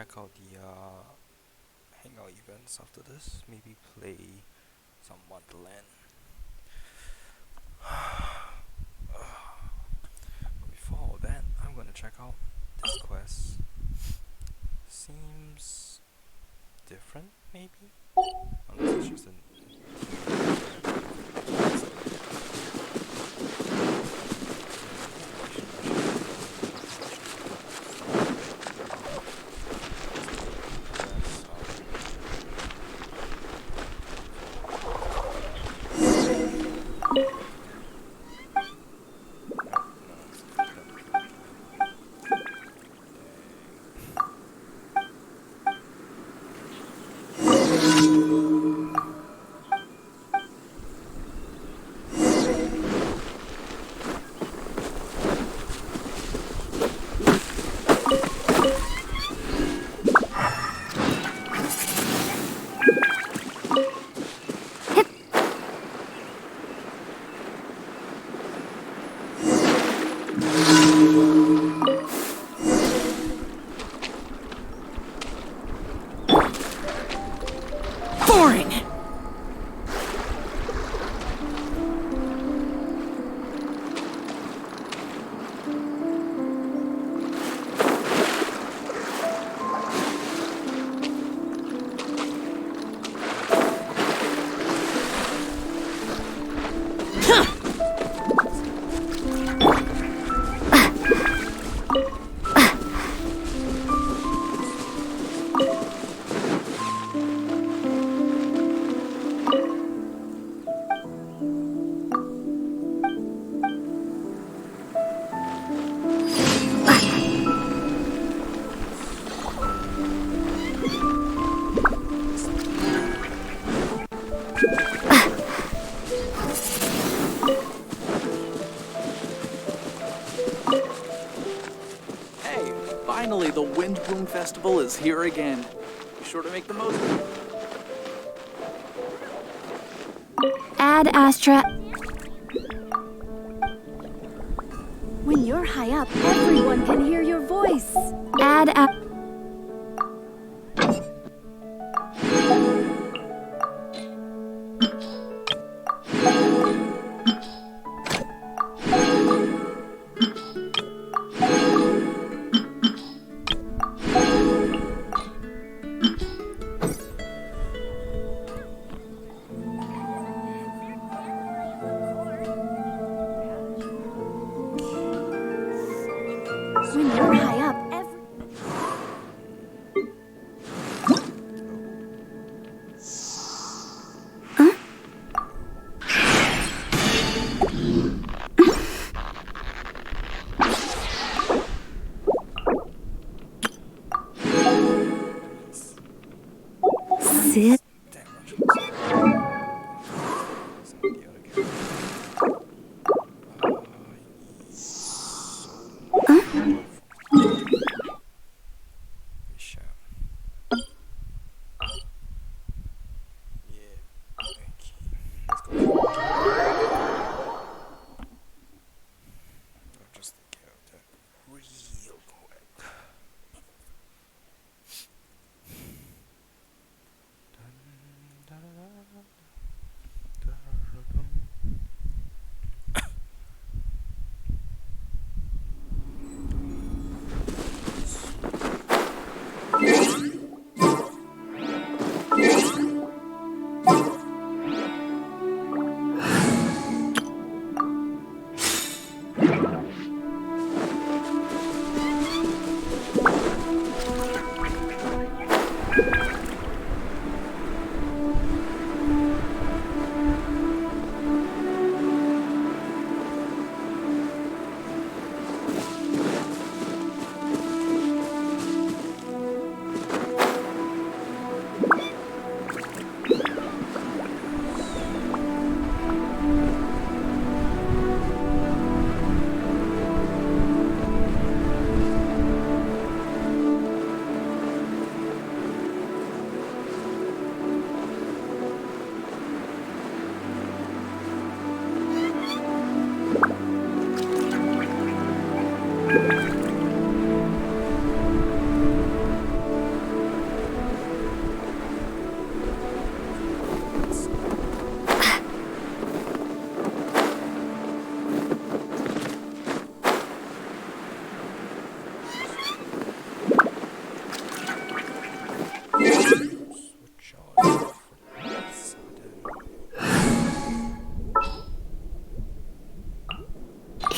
check out the Hangout events after this. Maybe play some Wonderland. Before all that, I'm gonna check out this quest. Seems different, maybe? Unless it's just Finally, the Wind Boom Festival is here again. Be sure to make the most of it. Add Astra. When you're high up, everyone can hear your voice. Add When you're high up,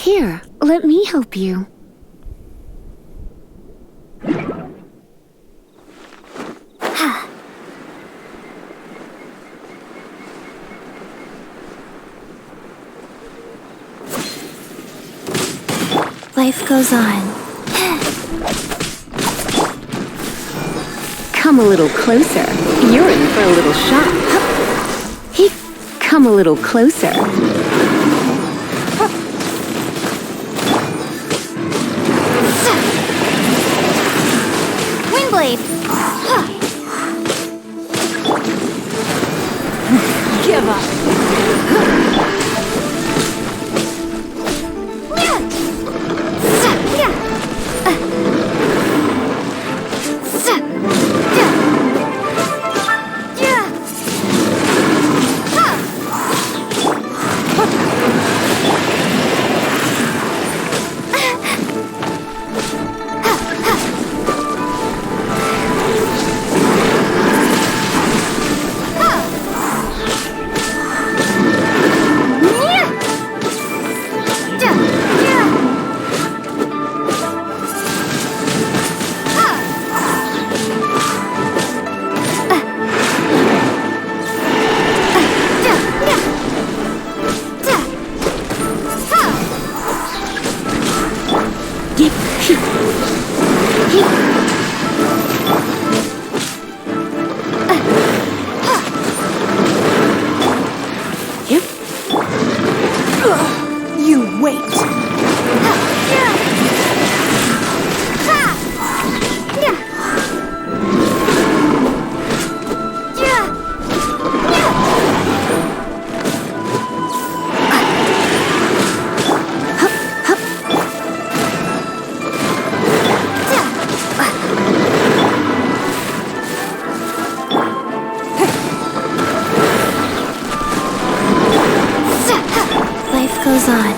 Here, let me help you. Life goes on. Come a little closer. You're in for a little shock. Come a little closer. Windblade! Give up! You wait. Life goes on.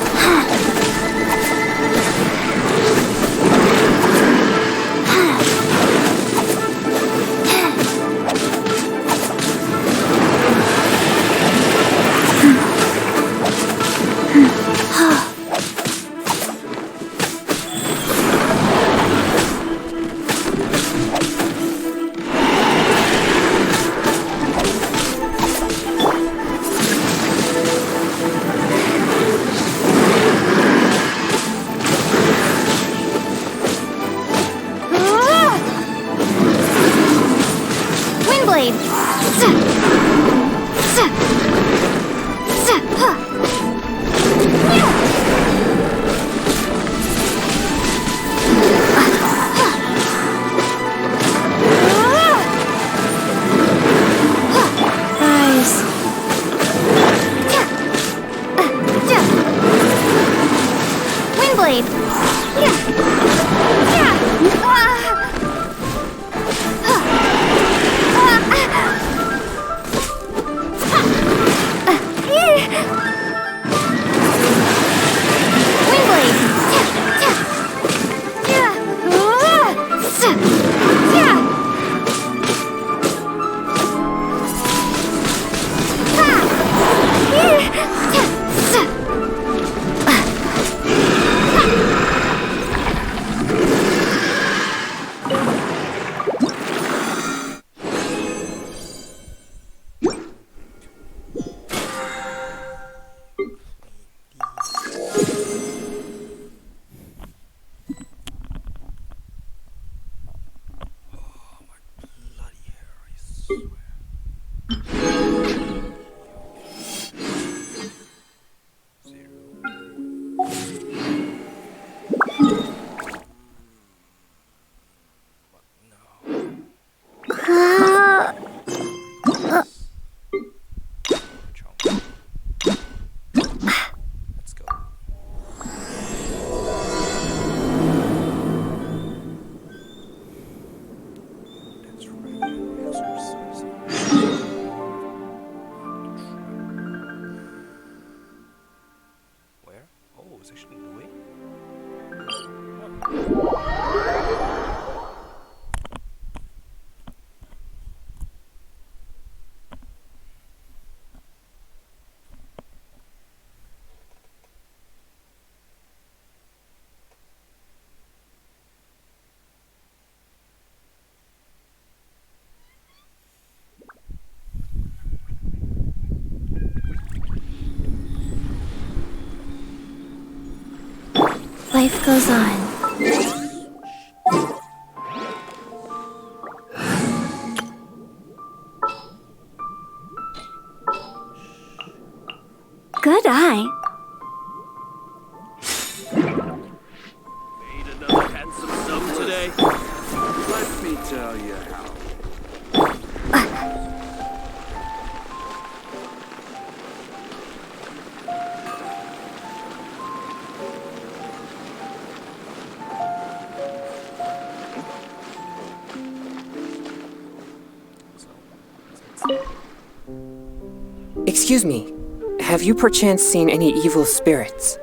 Life goes on. Good eye. Made another handsome sum today. Let me tell you how. Excuse me, have you perchance seen any evil spirits?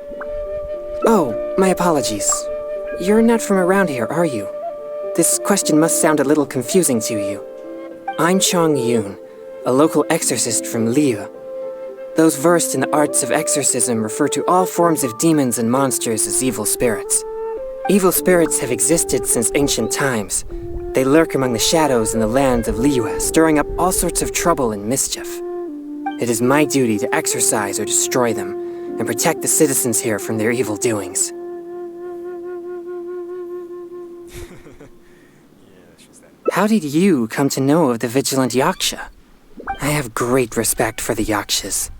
Oh, my apologies. You're not from around here, are you? This question must sound a little confusing to you. I'm Chongyun, a local exorcist from Liyue. Those versed in the arts of exorcism refer to all forms of demons and monsters as evil spirits. Evil spirits have existed since ancient times. They lurk among the shadows in the land of Liyue, stirring up all sorts of trouble and mischief. It is my duty to exorcise or destroy them, and protect the citizens here from their evil doings. How did you come to know of the Vigilant Yaksha? I have great respect for the Yakshas.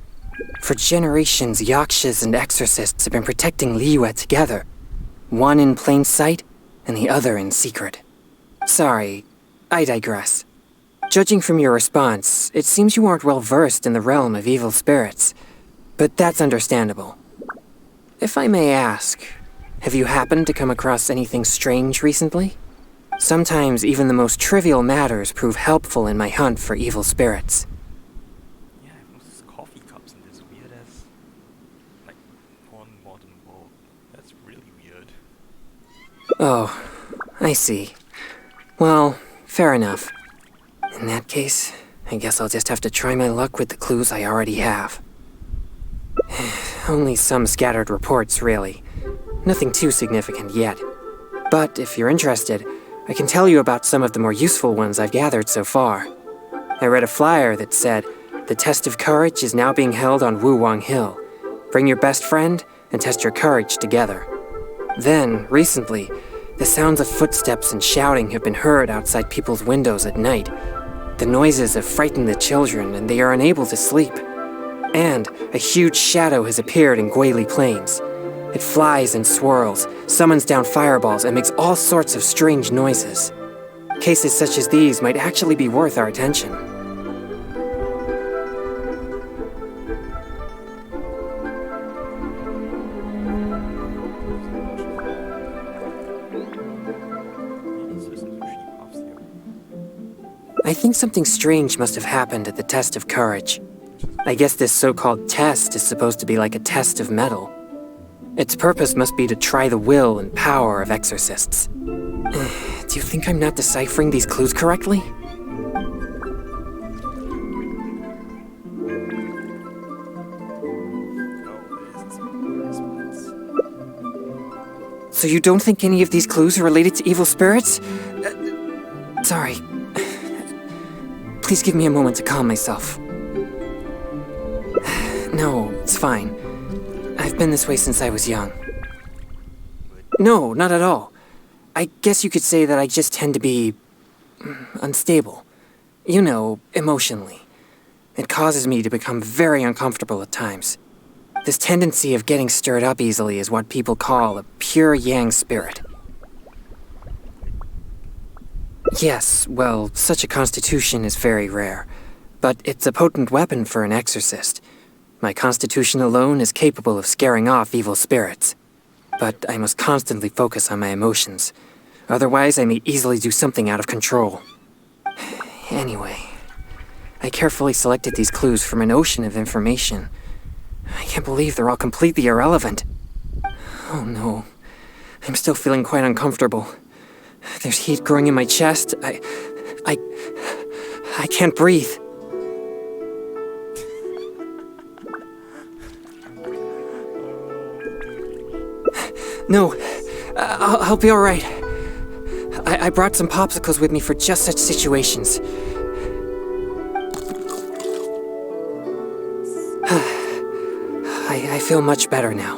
For generations, Yakshas and exorcists have been protecting Liyue together. One in plain sight, and the other in secret. Sorry, I digress. Judging from your response, it seems you aren't well versed in the realm of evil spirits. But that's understandable. If I may ask, have you happened to come across anything strange recently? Sometimes even the most trivial matters prove helpful in my hunt for evil spirits. Yeah, I've noticed coffee cups in this weird ass, like, non-modern world. That's really weird. Oh, I see. Well, fair enough. In that case, I guess I'll just have to try my luck with the clues I already have. Only some scattered reports, really. Nothing too significant yet. But if you're interested, I can tell you about some of the more useful ones I've gathered so far. I read a flyer that said, "The test of courage is now being held on Wuwang Hill. Bring your best friend and test your courage together." Then, recently, the sounds of footsteps and shouting have been heard outside people's windows at night. The noises have frightened the children, and they are unable to sleep. And a huge shadow has appeared in Guili Plains. It flies and swirls, summons down fireballs, and makes all sorts of strange noises. Cases such as these might actually be worth our attention. I think something strange must have happened at the test of courage. I guess this so-called test is supposed to be like a test of metal. Its purpose must be to try the will and power of exorcists. Do you think I'm not deciphering these clues correctly? So you don't think any of these clues are related to evil spirits? Sorry. Please give me a moment to calm myself. No, it's fine. I've been this way since I was young. No, not at all. I guess you could say that I just tend to be unstable. You know, emotionally. It causes me to become very uncomfortable at times. This tendency of getting stirred up easily is what people call a pure yang spirit. Yes, well, such a constitution is very rare, but it's a potent weapon for an exorcist. My constitution alone is capable of scaring off evil spirits. But I must constantly focus on my emotions. Otherwise, I may easily do something out of control. Anyway, I carefully selected these clues from an ocean of information. I can't believe they're all completely irrelevant. Oh no, I'm still feeling quite uncomfortable. There's heat growing in my chest. I can't breathe. No, I'll be all right. I brought some popsicles with me for just such situations. I feel much better now.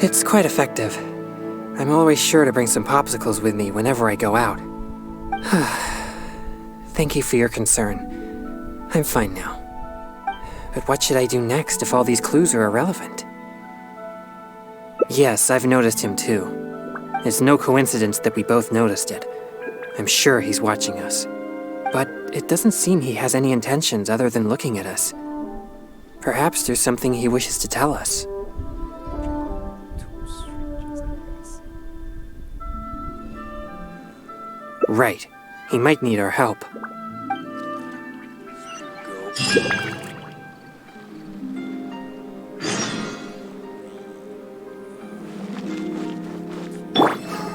It's quite effective. I'm always sure to bring some popsicles with me whenever I go out. Thank you for your concern. I'm fine now. But what should I do next if all these clues are irrelevant? Yes, I've noticed him too. It's no coincidence that we both noticed it. I'm sure he's watching us. But it doesn't seem he has any intentions other than looking at us. Perhaps there's something he wishes to tell us. Two strangers, I guess. Right. He might need our help.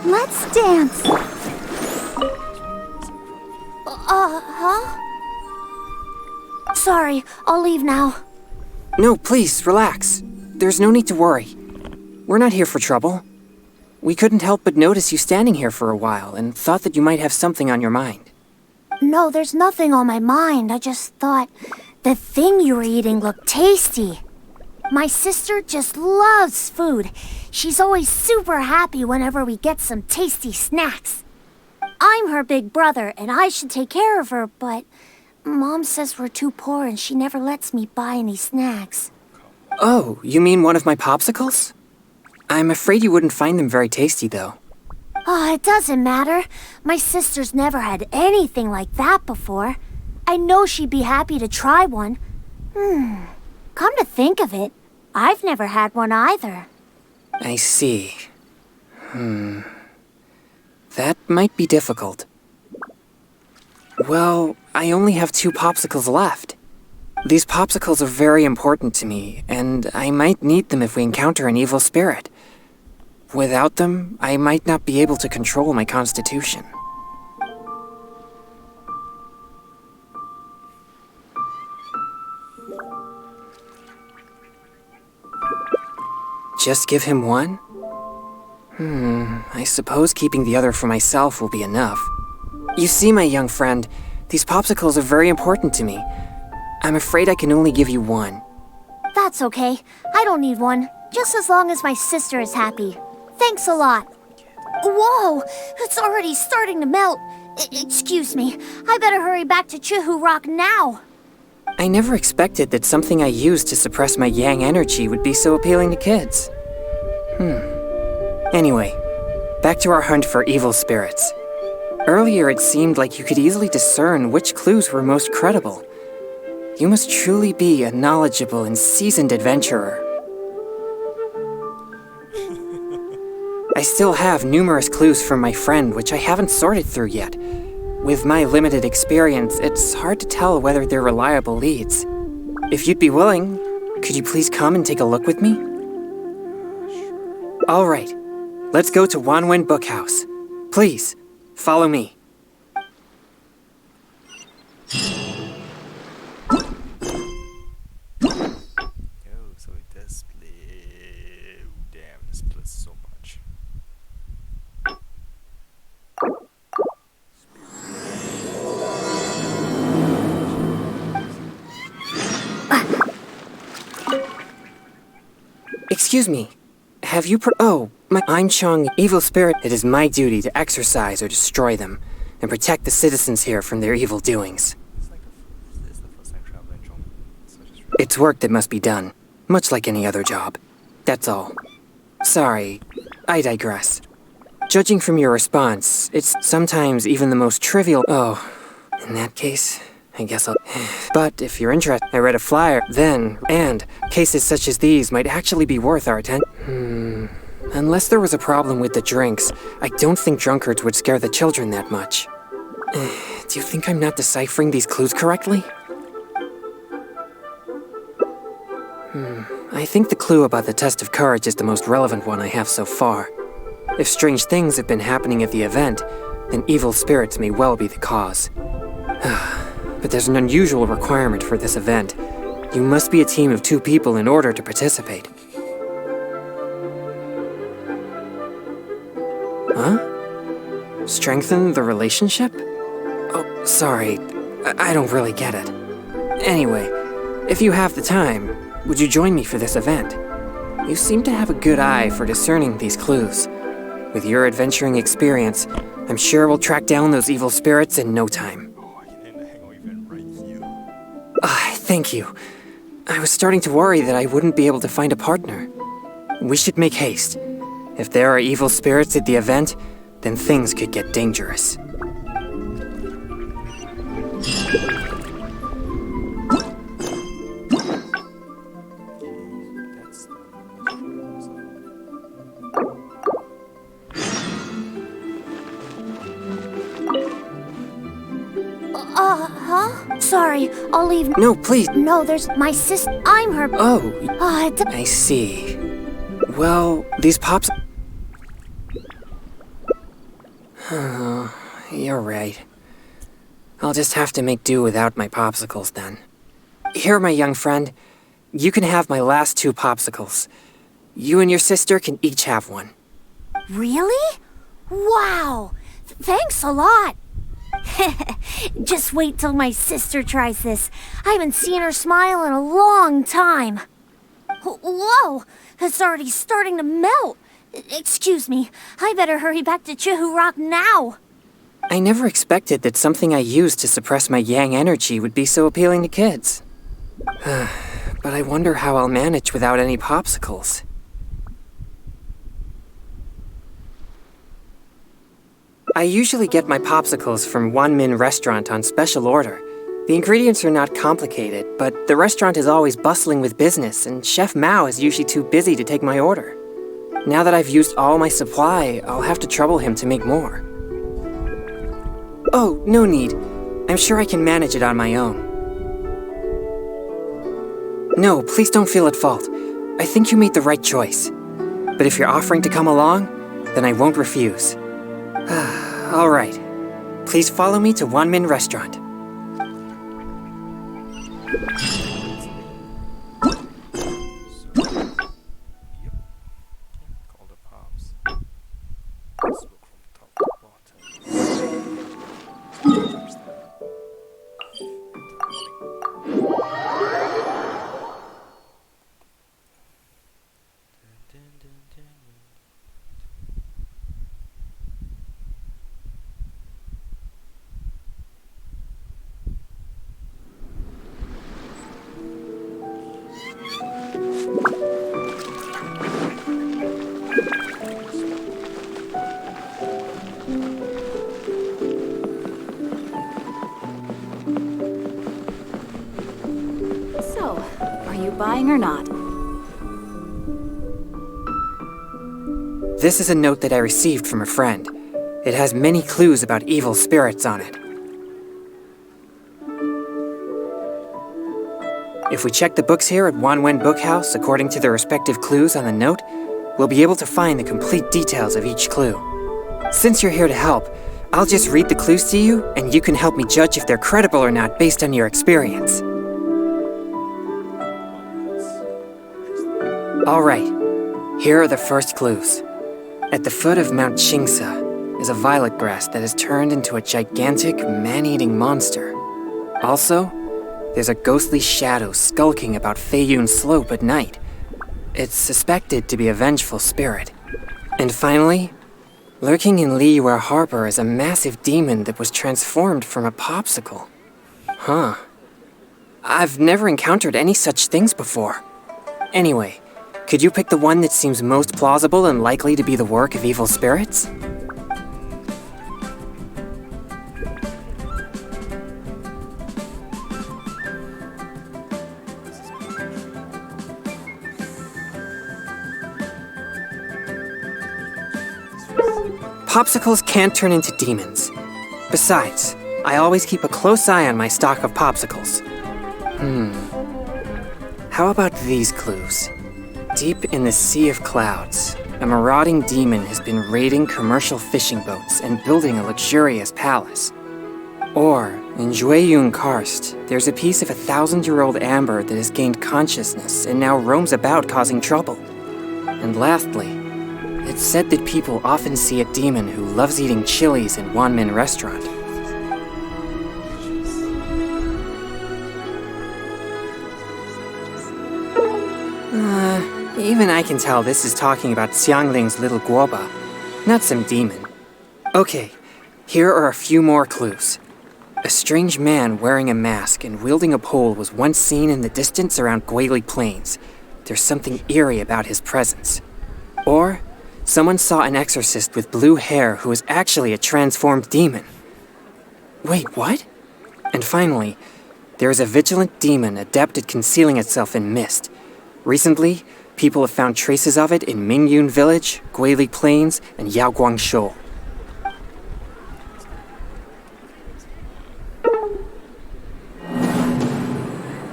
Let's dance. Huh? Sorry, I'll leave now. No, please, relax. There's no need to worry. We're not here for trouble. We couldn't help but notice you standing here for a while and thought that you might have something on your mind. No, there's nothing on my mind. I just thought the thing you were eating looked tasty. My sister just loves food. She's always super happy whenever we get some tasty snacks. I'm her big brother, and I should take care of her, but Mom says we're too poor and she never lets me buy any snacks. Oh, you mean one of my popsicles? I'm afraid you wouldn't find them very tasty, though. Oh, it doesn't matter. My sister's never had anything like that before. I know she'd be happy to try one. Come to think of it, I've never had one either. I see. That might be difficult. Well, I only have 2 popsicles left. These popsicles are very important to me, and I might need them if we encounter an evil spirit. Without them, I might not be able to control my constitution. Just give him one? I suppose keeping the other for myself will be enough. You see, my young friend, these popsicles are very important to me. I'm afraid I can only give you one. That's okay. I don't need one, just as long as my sister is happy. Thanks a lot. Whoa, it's already starting to melt. Excuse me, I better hurry back to Chihu Rock now. I never expected that something I used to suppress my yang energy would be so appealing to kids. Anyway, back to our hunt for evil spirits. Earlier it seemed like you could easily discern which clues were most credible. You must truly be a knowledgeable and seasoned adventurer. I still have numerous clues from my friend which I haven't sorted through yet. With my limited experience, it's hard to tell whether they're reliable leads. If you'd be willing, could you please come and take a look with me? All right, let's go to Wanwen Bookhouse. Please, follow me. Oh, so it does split. Oh, damn, it splits so much. Excuse me, have you I'm Chong, evil spirit. It is my duty to exorcise or destroy them, and protect the citizens here from their evil doings. This is the first time traveling in Chongyun, so just It's work that must be done, much like any other job. That's all. Sorry, I digress. Judging from your response, it's sometimes even the most trivial— Oh, in that case, I guess I'll— But if you're interested, I read a flyer, and cases such as these might actually be worth our attention. Unless there was a problem with the drinks, I don't think drunkards would scare the children that much. Do you think I'm not deciphering these clues correctly? I think the clue about the test of courage is the most relevant one I have so far. If strange things have been happening at the event, then evil spirits may well be the cause. But there's an unusual requirement for this event. You must be a team of 2 people in order to participate. Huh? Strengthen the relationship? Oh, sorry. I don't really get it. Anyway, if you have the time, would you join me for this event? You seem to have a good eye for discerning these clues. With your adventuring experience, I'm sure we'll track down those evil spirits in no time. Oh, I can end the hangout event right here. Thank you. I was starting to worry that I wouldn't be able to find a partner. We should make haste. If there are evil spirits at the event, then things could get dangerous. That's Huh? Sorry, I'll leave. No, please. No, there's my sister. I'm her. Oh, It I see. Well, these pops... Oh, you're right. I'll just have to make do without my popsicles then. Here, my young friend. You can have my last 2 popsicles. You and your sister can each have one. Really? Wow! Thanks a lot! Just wait till my sister tries this. I haven't seen her smile in a long time. Whoa! It's already starting to melt. Excuse me. I better hurry back to Chihu Rock now. I never expected that something I used to suppress my yang energy would be so appealing to kids. But I wonder how I'll manage without any popsicles. I usually get my popsicles from Wanmin Restaurant on special order. The ingredients are not complicated, but the restaurant is always bustling with business, and Chef Mao is usually too busy to take my order. Now that I've used all my supply, I'll have to trouble him to make more. Oh, no need. I'm sure I can manage it on my own. No, please don't feel at fault. I think you made the right choice. But if you're offering to come along, then I won't refuse. All right. Please follow me to Wanmin Restaurant. Yep. Call the pops. Let's look from top to bottom. There's that. Dun, dun, dun, dun. So, are you buying or not? This is a note that I received from a friend. It has many clues about evil spirits on it. If we check the books here at Wanwen Bookhouse according to the respective clues on the note, we'll be able to find the complete details of each clue. Since you're here to help, I'll just read the clues to you, and you can help me judge if they're credible or not based on your experience. Alright, here are the first clues. At the foot of Mount Qingsa is a violet grass that has turned into a gigantic, man-eating monster. Also, there's a ghostly shadow skulking about Feiyun Slope at night. It's suspected to be a vengeful spirit. And finally, lurking in Liyue Harbor is a massive demon that was transformed from a popsicle. Huh. I've never encountered any such things before. Anyway, could you pick the one that seems most plausible and likely to be the work of evil spirits? Popsicles can't turn into demons. Besides, I always keep a close eye on my stock of popsicles. How about these clues? Deep in the Sea of Clouds, a marauding demon has been raiding commercial fishing boats and building a luxurious palace. Or, in Jueyun Karst, there's a piece of 1,000-year-old amber that has gained consciousness and now roams about causing trouble. And lastly, it's said that people often see a demon who loves eating chilies in Wanmin Restaurant. Even I can tell this is talking about Xiangling's little guoba, not some demon. Okay, here are a few more clues. A strange man wearing a mask and wielding a pole was once seen in the distance around Guili Plains. There's something eerie about his presence. Or, someone saw an exorcist with blue hair who was actually a transformed demon. Wait, what? And finally, there is a vigilant demon adept at concealing itself in mist. Recently, people have found traces of it in Mingyun Village, Guili Plains, and Yaoguang Shoal.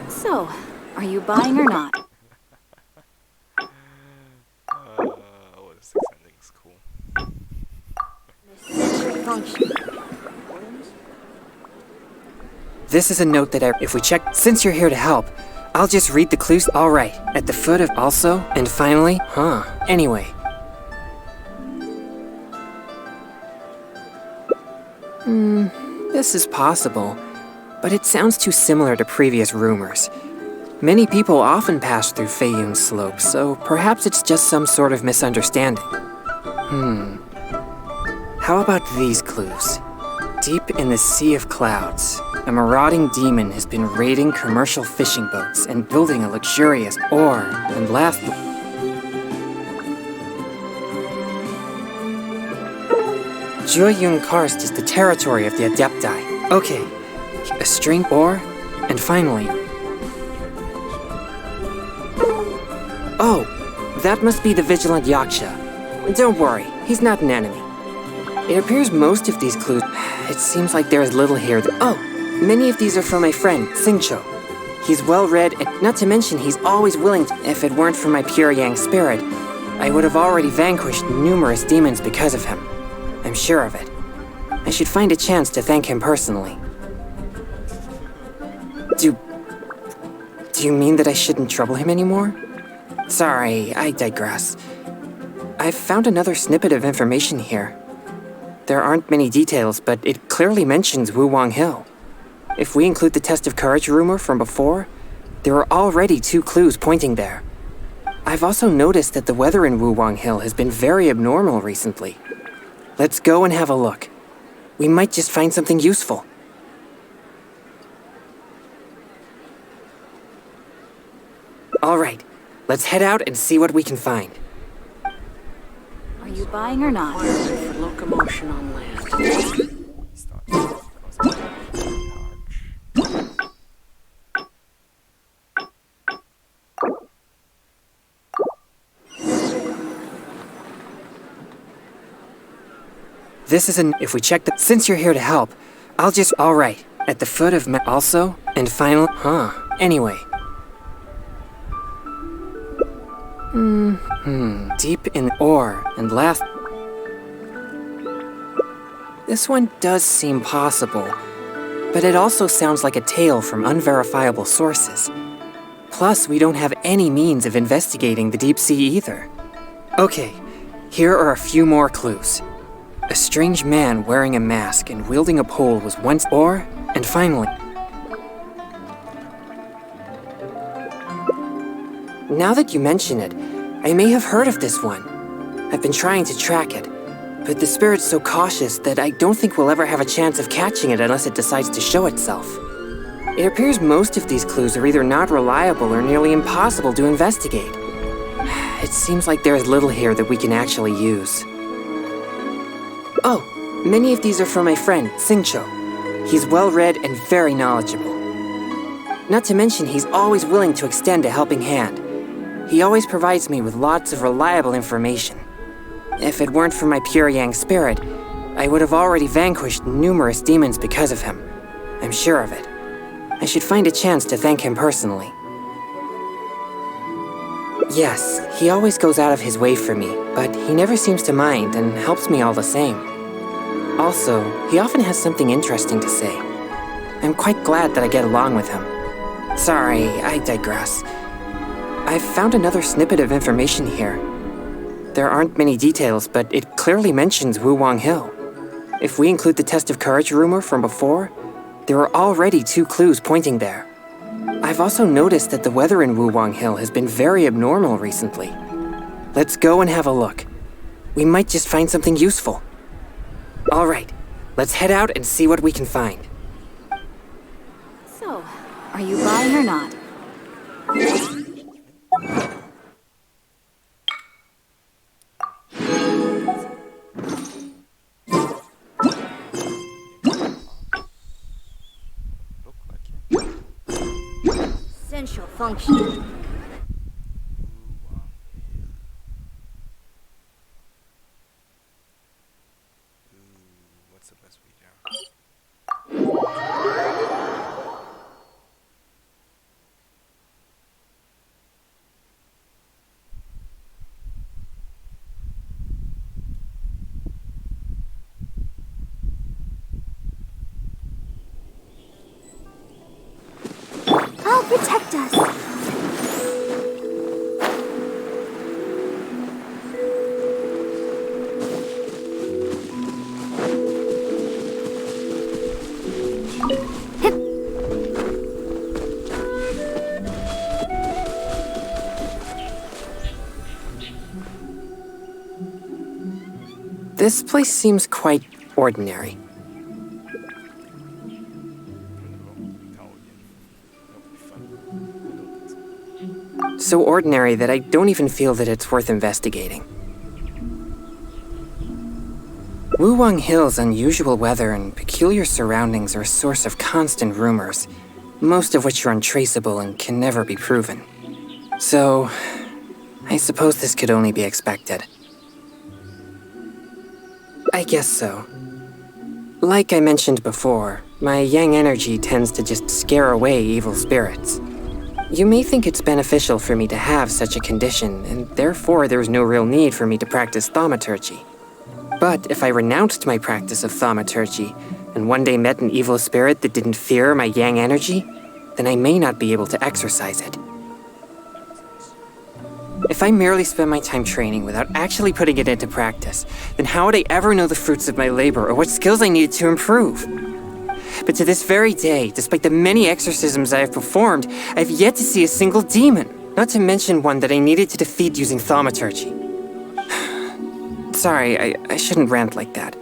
So, are you buying or not? Oh, this ending is cool. This is a note that if we check, since you're here to help, I'll just read the clues. Alright, at the foot of also, and finally, anyway. This is possible, but it sounds too similar to previous rumors. Many people often pass through Feiyun Slope, so perhaps it's just some sort of misunderstanding. How about these clues? Deep in the Sea of Clouds, a marauding demon has been raiding commercial fishing boats and building a luxurious ore, and last... Chongyun Karst is the territory of the Adepti. Okay, a string ore, and finally... Oh, that must be the Vigilant Yaksha. Don't worry, he's not an enemy. It appears most of these clues... It seems like there is little here Oh, many of these are from my friend, Xingqiu. He's well-read, and not to mention he's always willing to... If it weren't for my pure yang spirit, I would have already vanquished numerous demons because of him. I'm sure of it. I should find a chance to thank him personally. Do you mean that I shouldn't trouble him anymore? Sorry, I digress. I've found another snippet of information here. There aren't many details, but it clearly mentions Wuwang Hill. If we include the test of courage rumor from before, there are already 2 clues pointing there. I've also noticed that the weather in Wuwang Hill has been very abnormal recently. Let's go and have a look. We might just find something useful. All right, let's head out and see what we can find. Are you buying or not? For locomotion on land. This is if we check the... Since you're here to help, I'll just... Alright, at the foot of also, and finally... Anyway. Deep in ore, and last... This one does seem possible, but it also sounds like a tale from unverifiable sources. Plus, we don't have any means of investigating the deep sea either. Okay, here are a few more clues. A strange man wearing a mask and wielding a pole was once... and finally... Now that you mention it, I may have heard of this one. I've been trying to track it, but the spirit's so cautious that I don't think we'll ever have a chance of catching it unless it decides to show itself. It appears most of these clues are either not reliable or nearly impossible to investigate. It seems like there is little here that we can actually use. Oh, many of these are from my friend, Xingqiu. He's well-read and very knowledgeable. Not to mention he's always willing to extend a helping hand. He always provides me with lots of reliable information. If it weren't for my pure yang spirit, I would have already vanquished numerous demons because of him. I'm sure of it. I should find a chance to thank him personally. Yes, he always goes out of his way for me, but he never seems to mind and helps me all the same. Also, he often has something interesting to say. I'm quite glad that I get along with him. Sorry, I digress. I've found another snippet of information here. There aren't many details, but it clearly mentions Wuwang Hill. If we include the test of courage rumor from before, there are already 2 clues pointing there. I've also noticed that the weather in Wuwang Hill has been very abnormal recently. Let's go and have a look. We might just find something useful. All right, let's head out and see what we can find. So, are you buying or not? Look like it. Essential function. Ooh, Hill. Ooh, what's the best way there? I'll protect us. This place seems quite ordinary. So ordinary that I don't even feel that it's worth investigating. Wuwang Hill's unusual weather and peculiar surroundings are a source of constant rumors, most of which are untraceable and can never be proven. So, I suppose this could only be expected. I guess so. Like I mentioned before, my yang energy tends to just scare away evil spirits. You may think it's beneficial for me to have such a condition, and therefore there's no real need for me to practice thaumaturgy. But if I renounced my practice of thaumaturgy, and one day met an evil spirit that didn't fear my yang energy, then I may not be able to exercise it. If I merely spend my time training without actually putting it into practice, then how would I ever know the fruits of my labor or what skills I needed to improve? But to this very day, despite the many exorcisms I have performed, I have yet to see a single demon, not to mention one that I needed to defeat using thaumaturgy. Sorry, I shouldn't rant like that.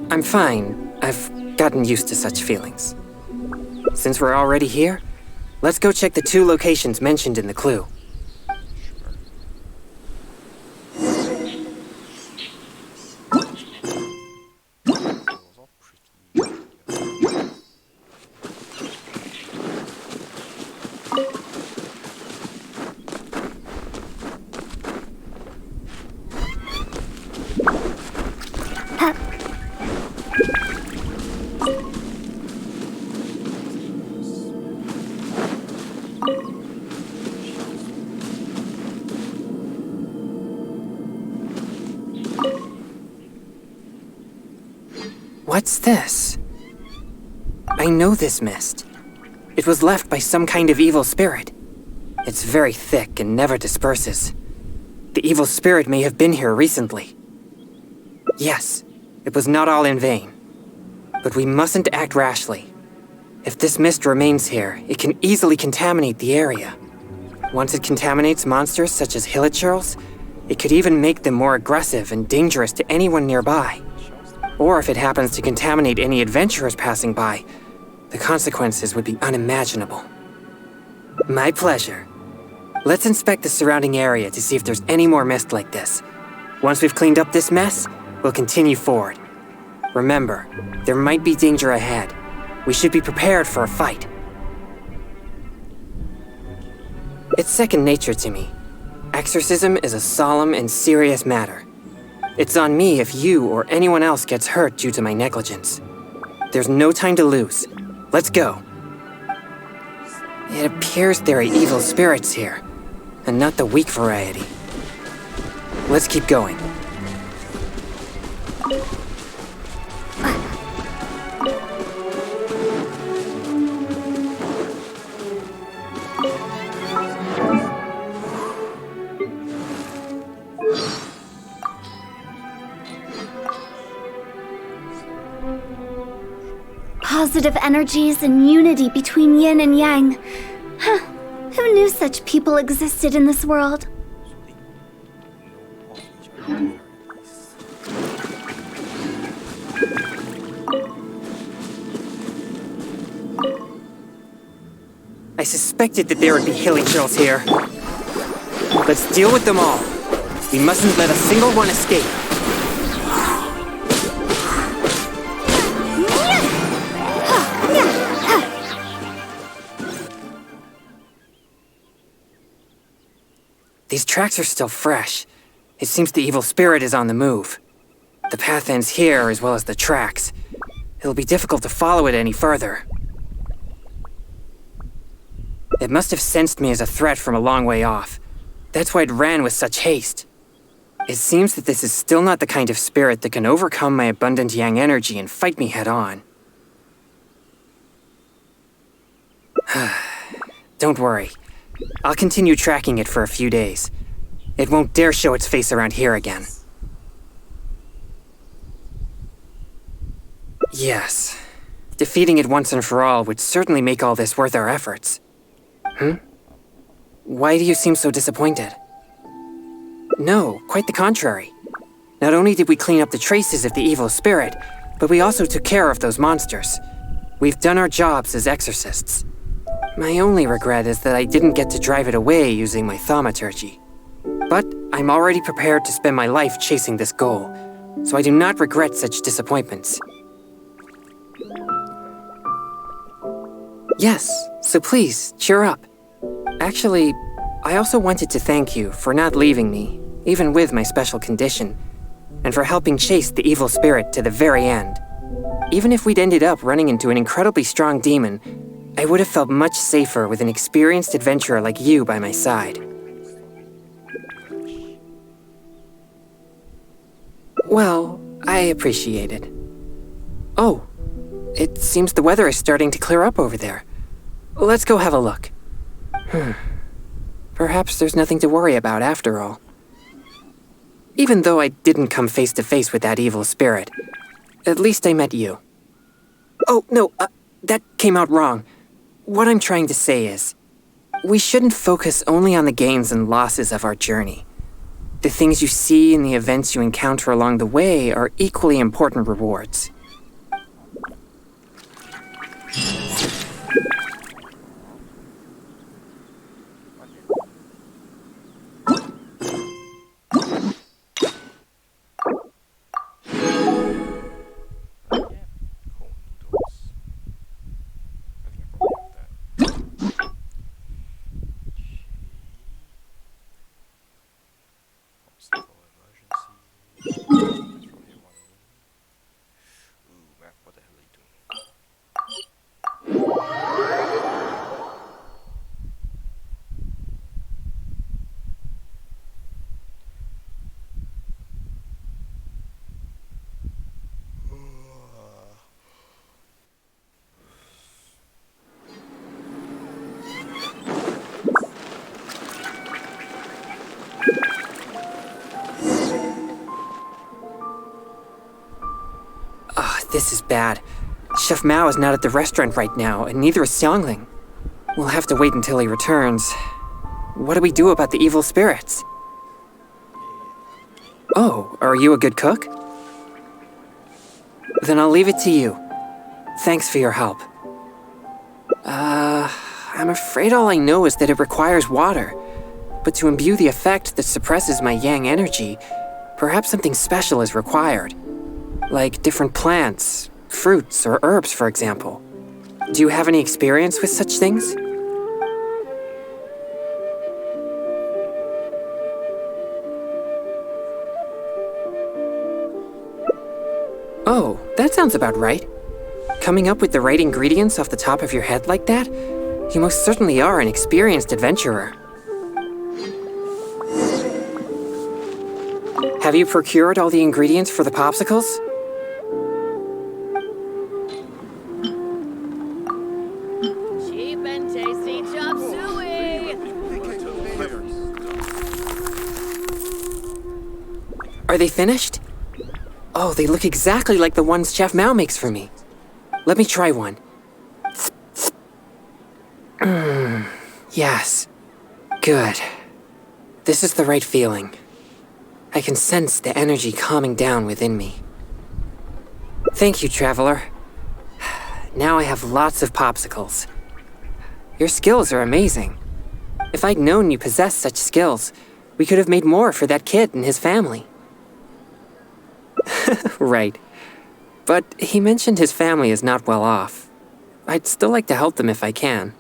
I'm fine. I've gotten used to such feelings. Since we're already here, let's go check the 2 locations mentioned in the clue. What's this? I know this mist. It was left by some kind of evil spirit. It's very thick and never disperses. The evil spirit may have been here recently. Yes, it was not all in vain. But we mustn't act rashly. If this mist remains here, it can easily contaminate the area. Once it contaminates monsters such as hilichurls, it could even make them more aggressive and dangerous to anyone nearby. Or if it happens to contaminate any adventurers passing by, the consequences would be unimaginable. My pleasure. Let's inspect the surrounding area to see if there's any more mist like this. Once we've cleaned up this mess, we'll continue forward. Remember, there might be danger ahead. We should be prepared for a fight. It's second nature to me. Exorcism is a solemn and serious matter. It's on me if you or anyone else gets hurt due to my negligence. There's no time to lose. Let's go. It appears there are evil spirits here, and not the weak variety. Let's keep going. Positive energies and unity between yin and yang. Who knew such people existed in this world? I suspected that there would be hilly churls here. Let's deal with them all. We mustn't let a single one escape. These tracks are still fresh. It seems the evil spirit is on the move. The path ends here as well as the tracks. It'll be difficult to follow it any further. It must have sensed me as a threat from a long way off. That's why it ran with such haste. It seems that this is still not the kind of spirit that can overcome my abundant yang energy and fight me head on. Don't worry. I'll continue tracking it for a few days. It won't dare show its face around here again. Yes. Defeating it once and for all would certainly make all this worth our efforts. Why do you seem so disappointed? No, quite the contrary. Not only did we clean up the traces of the evil spirit, but we also took care of those monsters. We've done our jobs as exorcists. My only regret is that I didn't get to drive it away using my thaumaturgy. But I'm already prepared to spend my life chasing this goal, so I do not regret such disappointments. Yes, so please, cheer up. Actually, I also wanted to thank you for not leaving me, even with my special condition, and for helping chase the evil spirit to the very end. Even if we'd ended up running into an incredibly strong demon, I would have felt much safer with an experienced adventurer like you by my side. Well, I appreciate it. Oh, it seems the weather is starting to clear up over there. Let's go have a look. Perhaps there's nothing to worry about after all. Even though I didn't come face to face with that evil spirit, at least I met you. Oh, no, that came out wrong. What I'm trying to say is, we shouldn't focus only on the gains and losses of our journey. The things you see and the events you encounter along the way are equally important rewards. This is bad. Chef Mao is not at the restaurant right now, and neither is Xiangling. We'll have to wait until he returns. What do we do about the evil spirits? Oh, are you a good cook? Then I'll leave it to you. Thanks for your help. I'm afraid all I know is that it requires water. But to imbue the effect that suppresses my yang energy, perhaps something special is required. Like different plants, fruits, or herbs, for example. Do you have any experience with such things? Oh, that sounds about right. Coming up with the right ingredients off the top of your head like that? You most certainly are an experienced adventurer. Have you procured all the ingredients for the popsicles? Cheap and tasty chop suey! Are they finished? Oh, they look exactly like the ones Chef Mao makes for me. Let me try one. Yes. Good. This is the right feeling. I can sense the energy calming down within me. Thank you, Traveler. Now I have lots of popsicles. Your skills are amazing. If I'd known you possessed such skills, we could have made more for that kid and his family. Right. But he mentioned his family is not well off. I'd still like to help them if I can.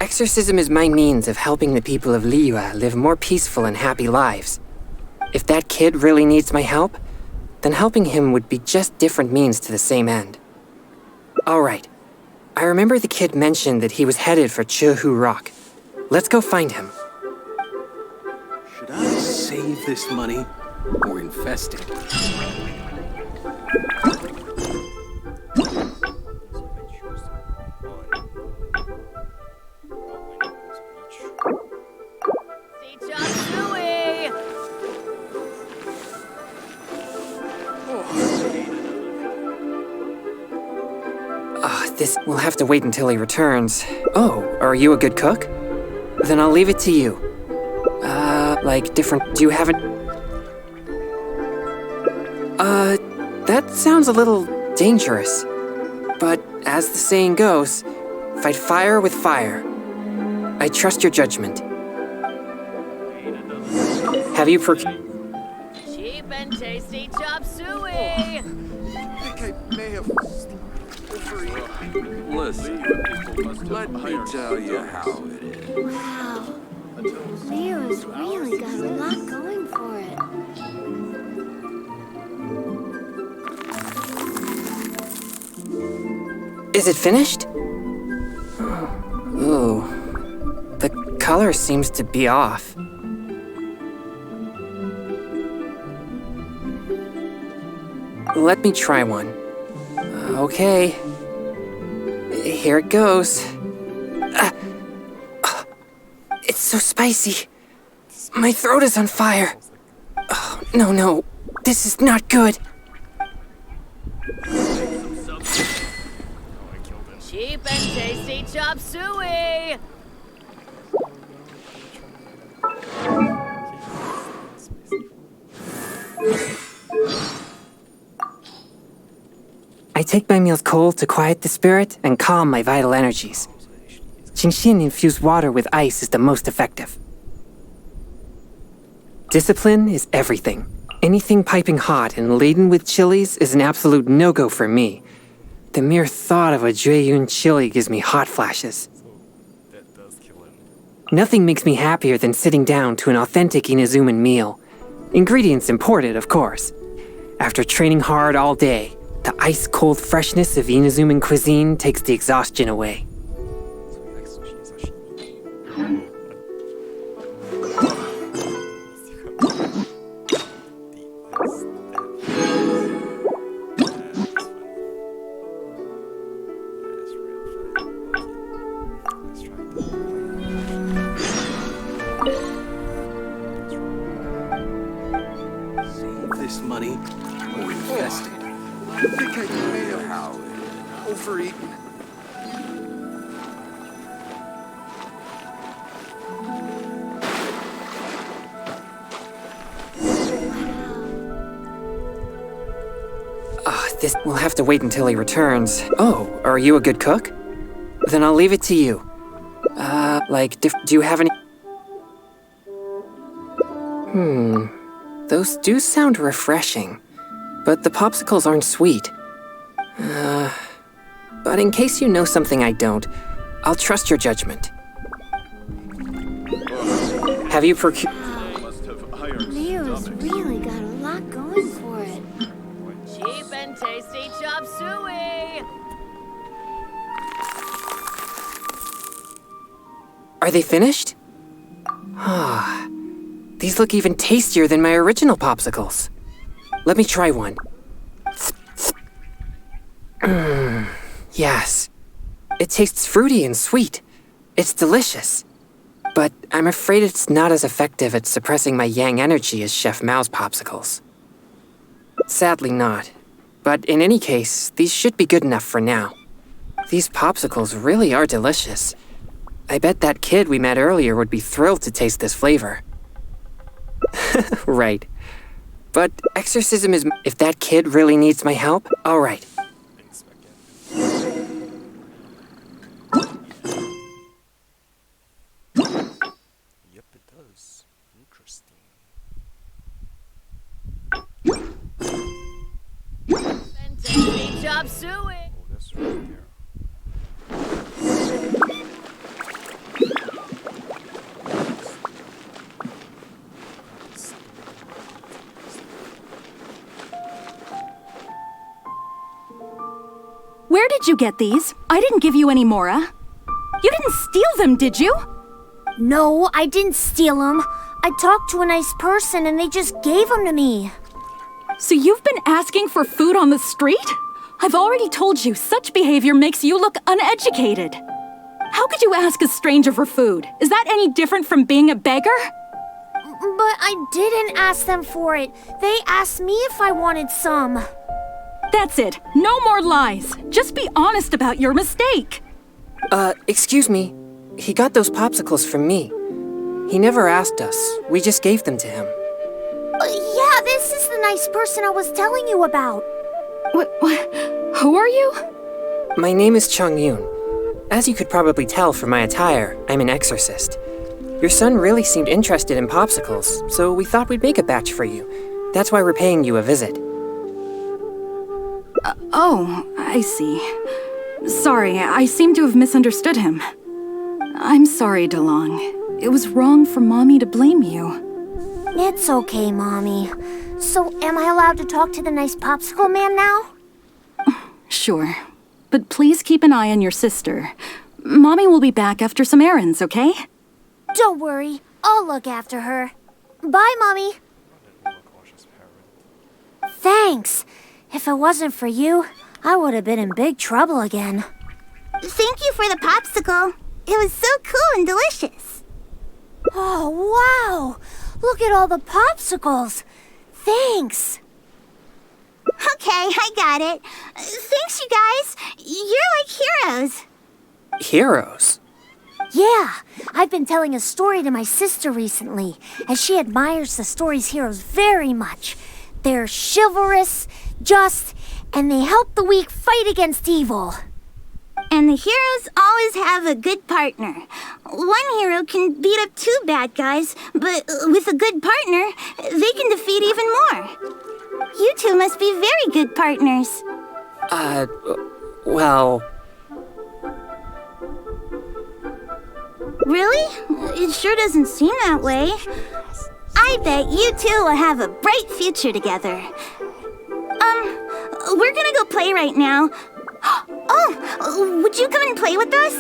Exorcism is my means of helping the people of Liyue live more peaceful and happy lives. If that kid really needs my help, then helping him would be just different means to the same end. Alright. I remember the kid mentioned that he was headed for Chehu Rock. Let's go find him. Should I save this money or invest it? See Chop Suey! This will have to wait until he returns. Oh, are you a good cook? Then I'll leave it to you. Do you have it? That sounds a little dangerous. But as the saying goes, fight fire with fire. I trust your judgment. Have you Cheap and tasty Chop Suey! I think I may have overeaten. Listen, let me tell you how it is. Wow. Leo's really got a lot going for it. Is it finished? Ooh. The color seems to be off. Let me try one. Okay. Here it goes. It's so spicy. My throat is on fire. Oh, no. This is not good. Cheap and tasty Chop Suey! I take my meals cold to quiet the spirit and calm my vital energies. Genshin infused water with ice is the most effective. Discipline is everything. Anything piping hot and laden with chilies is an absolute no-go for me. The mere thought of a Chongyun chili gives me hot flashes. That does kill him. Nothing makes me happier than sitting down to an authentic Inazuman meal. Ingredients imported, of course. After training hard all day, the ice-cold freshness of Inazuman cuisine takes the exhaustion away. So he likes sushi and sashimi. Save this money or invest it. I think I may have overeaten. This will have to wait until he returns. Oh, are you a good cook? Then I'll leave it to you. Do you have any... Those do sound refreshing, but the popsicles aren't sweet. But in case you know something I don't, I'll trust your judgment. Have you procured... Leo's really got a lot going for it. Cheap and tasty Chop Suey! Are they finished? These look even tastier than my original popsicles. Let me try one. Yes. It tastes fruity and sweet. It's delicious. But I'm afraid it's not as effective at suppressing my yang energy as Chef Mao's popsicles. Sadly not. But in any case, these should be good enough for now. These popsicles really are delicious. I bet that kid we met earlier would be thrilled to taste this flavor. Right. But exorcism is... If that kid really needs my help, all right. Thanks again. Yep, it does. Interesting. And tasty chop suey. Oh, that's right there. Where did you get these? I didn't give you any, Mora. You didn't steal them, did you? No, I didn't steal them. I talked to a nice person and they just gave them to me. So you've been asking for food on the street? I've already told you, such behavior makes you look uneducated. How could you ask a stranger for food? Is that any different from being a beggar? But I didn't ask them for it. They asked me if I wanted some. That's it. No more lies. Just be honest about your mistake. Excuse me. He got those popsicles from me. He never asked us. We just gave them to him. Yeah, this is the nice person I was telling you about. What? Who are you? My name is Chongyun. As you could probably tell from my attire, I'm an exorcist. Your son really seemed interested in popsicles, so we thought we'd make a batch for you. That's why we're paying you a visit. Oh, I see. Sorry, I seem to have misunderstood him. I'm sorry, DeLong. It was wrong for Mommy to blame you. It's okay, Mommy. So, am I allowed to talk to the nice popsicle man now? Sure. But please keep an eye on your sister. Mommy will be back after some errands, okay? Don't worry. I'll look after her. Bye, Mommy. Overcautious parent. Thanks. If it wasn't for you, I would have been in big trouble again. Thank you for the popsicle. It was so cool and delicious. Oh, wow! Look at all the popsicles. Thanks. Okay, I got it. Thanks, you guys. You're like heroes. Heroes? Yeah, I've been telling a story to my sister recently, and she admires the story's heroes very much. They're chivalrous, just, and they help the weak fight against evil. And the heroes always have a good partner. One hero can beat up two bad guys, but with a good partner, they can defeat even more. You two must be very good partners. Well... Really? It sure doesn't seem that way. I bet you two will have a bright future together. We're gonna go play right now. Oh, would you come and play with us?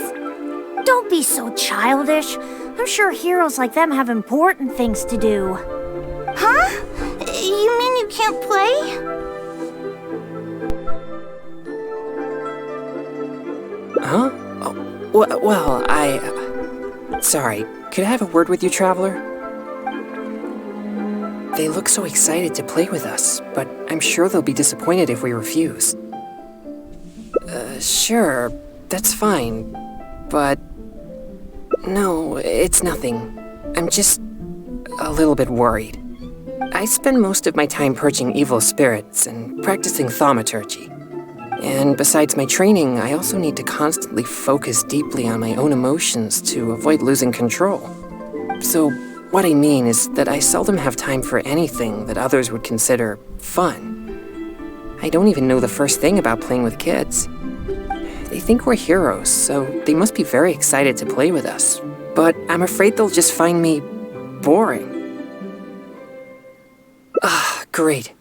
Don't be so childish. I'm sure heroes like them have important things to do. Huh? You mean you can't play? Huh? Oh, well, Sorry, could I have a word with you, Traveler? They look so excited to play with us, but I'm sure they'll be disappointed if we refuse. Sure, that's fine, but... No, it's nothing. I'm just a little bit worried. I spend most of my time purging evil spirits and practicing thaumaturgy. And besides my training, I also need to constantly focus deeply on my own emotions to avoid losing control. So, what I mean is that I seldom have time for anything that others would consider fun. I don't even know the first thing about playing with kids. They think we're heroes, so they must be very excited to play with us. But I'm afraid they'll just find me boring. Ah, great.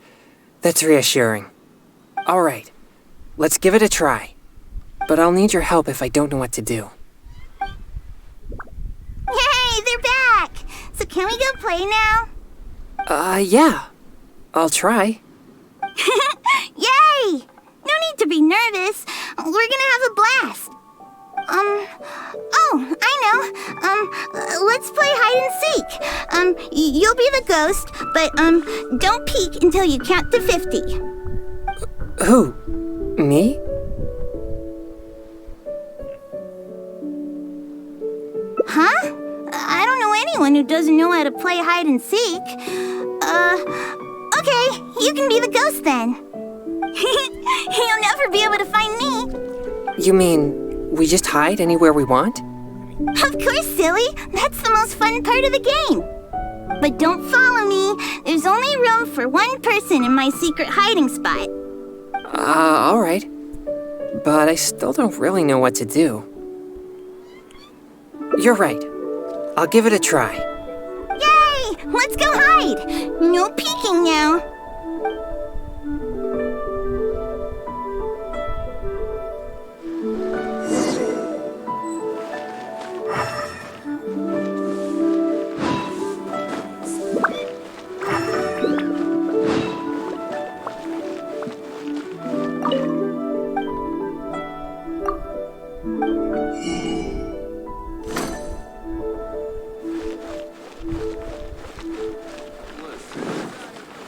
That's reassuring. All right. Let's give it a try. But I'll need your help if I don't know what to do. Hey, they're back! So can we go play now? Yeah. I'll try. Yay! No need to be nervous. We're gonna have a blast. Oh, I know. Let's play hide and seek. You'll be the ghost, but, don't peek until you count to 50. Who? Me? anyone who doesn't know how to play hide and seek. Okay, you can be the ghost then. You'll never be able to find me. You mean we just hide anywhere we want? Of course, silly. That's the most fun part of the game. But don't follow me. There's only room for one person in my secret hiding spot. Alright. But I still don't really know what to do. You're right. I'll give it a try. Yay! Let's go hide! No peeking now.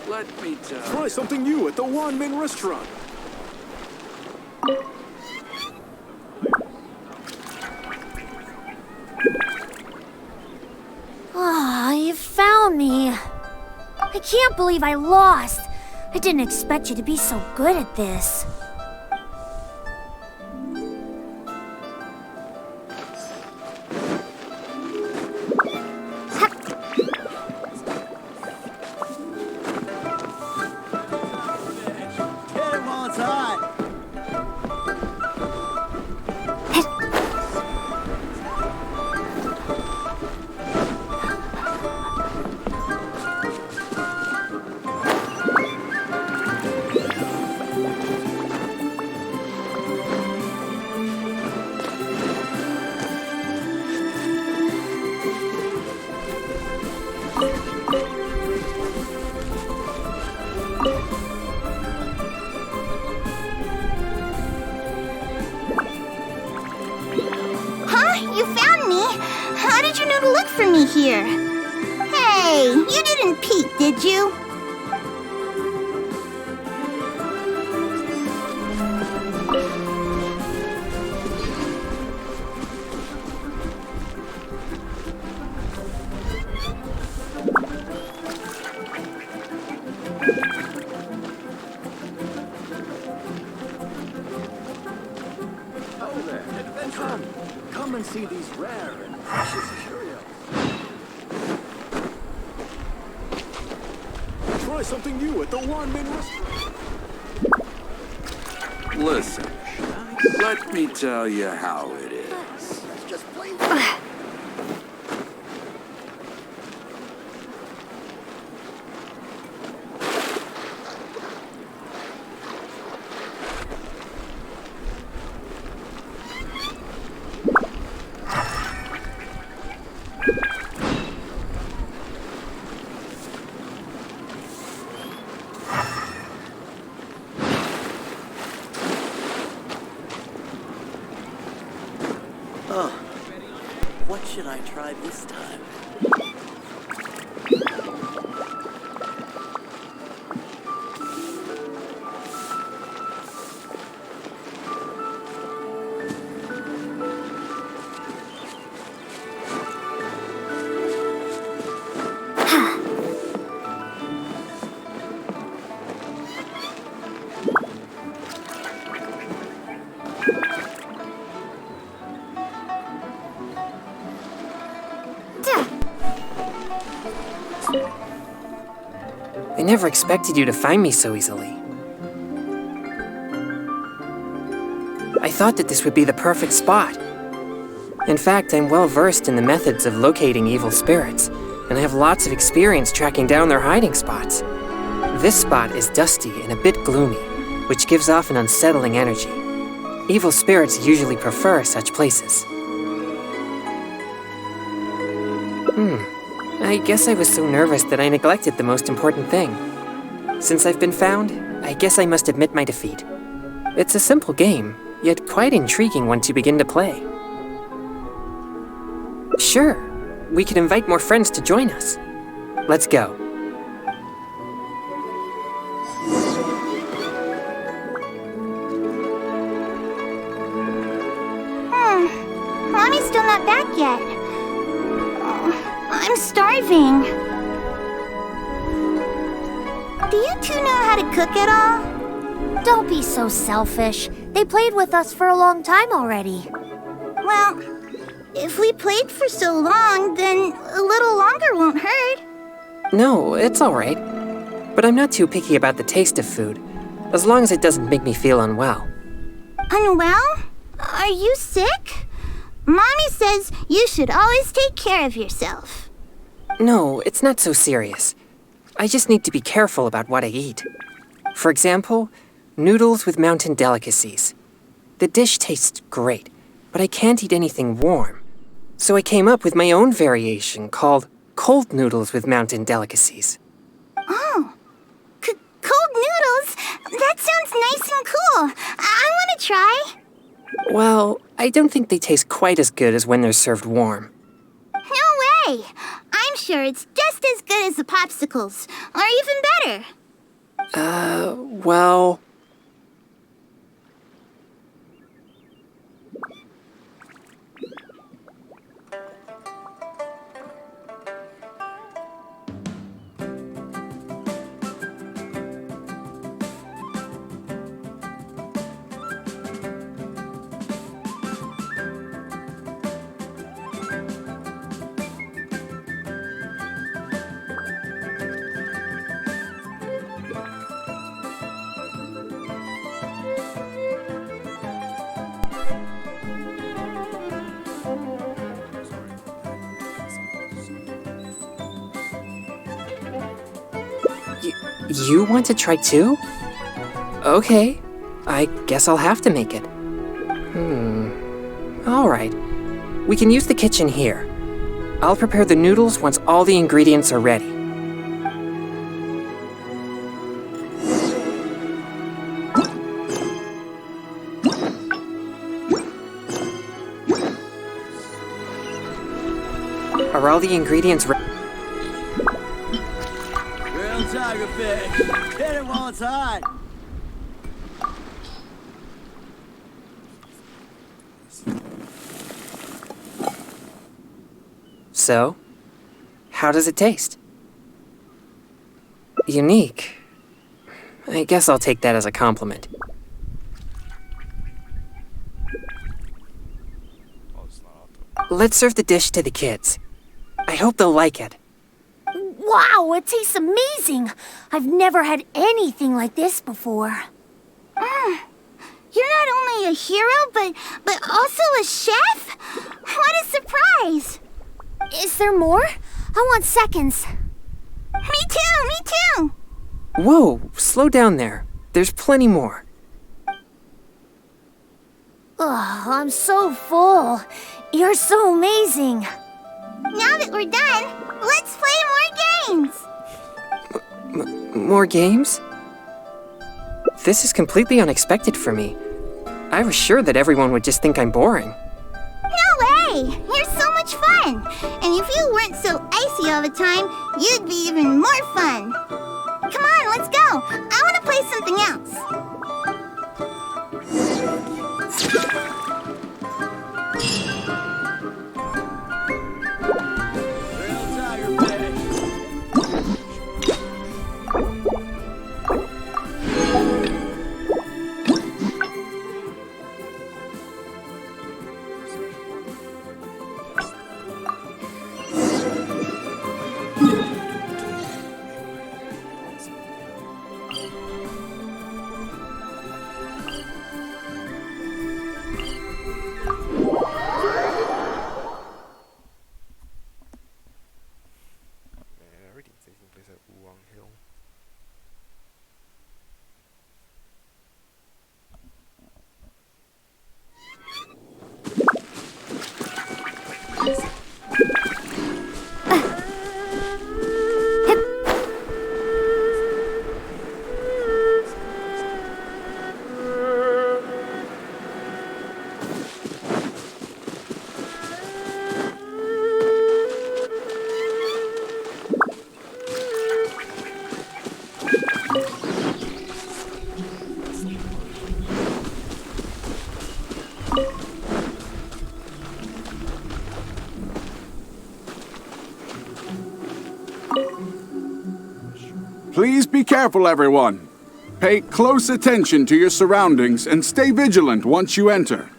Let me tell. Try something new at the Wanmin restaurant. Ah, you found me. I can't believe I lost. I didn't expect you to be so good at this. You found me? How did you know to look for me here? Hey, you didn't peek, did you? Come and see these rare and precious curios. Try something new at the Wanmin restaurant. Listen, let me tell you how it is. Just play. What should I try this time? I never expected you to find me so easily. I thought that this would be the perfect spot. In fact, I'm well versed in the methods of locating evil spirits, and I have lots of experience tracking down their hiding spots. This spot is dusty and a bit gloomy, which gives off an unsettling energy. Evil spirits usually prefer such places. I guess I was so nervous that I neglected the most important thing. Since I've been found, I guess I must admit my defeat. It's a simple game, yet quite intriguing once you begin to play. Sure, we could invite more friends to join us. Let's go. Mommy's still not back yet. I'm starving. Do you two know how to cook at all? Don't be so selfish. They played with us for a long time already. Well, if we played for so long, then a little longer won't hurt. No, it's alright. But I'm not too picky about the taste of food, as long as it doesn't make me feel unwell. Unwell? Are you sick? Mommy says you should always take care of yourself. No, it's not so serious. I just need to be careful about what I eat. For example, noodles with mountain delicacies. The dish tastes great, but I can't eat anything warm. So I came up with my own variation called cold noodles with mountain delicacies. Oh, cold noodles? That sounds nice and cool. I want to try. Well, I don't think they taste quite as good as when they're served warm. No way! I'm sure it's just as good as the popsicles, or even better. Well... You want to try too? Okay, I guess I'll have to make it. Alright, we can use the kitchen here. I'll prepare the noodles once all the ingredients are ready. Are all the ingredients ready? Real tiger fish. Hit it while it's hot. So, how does it taste? Unique. I guess I'll take that as a compliment. Let's serve the dish to the kids. I hope they'll like it. Wow, it tastes amazing. I've never had anything like this before. You're not only a hero, but also a chef? What a surprise! Is there more? I want seconds. Me too! Whoa, slow down there. There's plenty more. Ugh, I'm so full. You're so amazing. Now that we're done, let's play more games! More games? This is completely unexpected for me. I was sure that everyone would just think I'm boring. No way! You're so much fun! And if you weren't so icy all the time, you'd be even more fun! Come on, let's go! I want to play something else! Real tiger fish. Please be careful, everyone. Pay close attention to your surroundings and stay vigilant once you enter.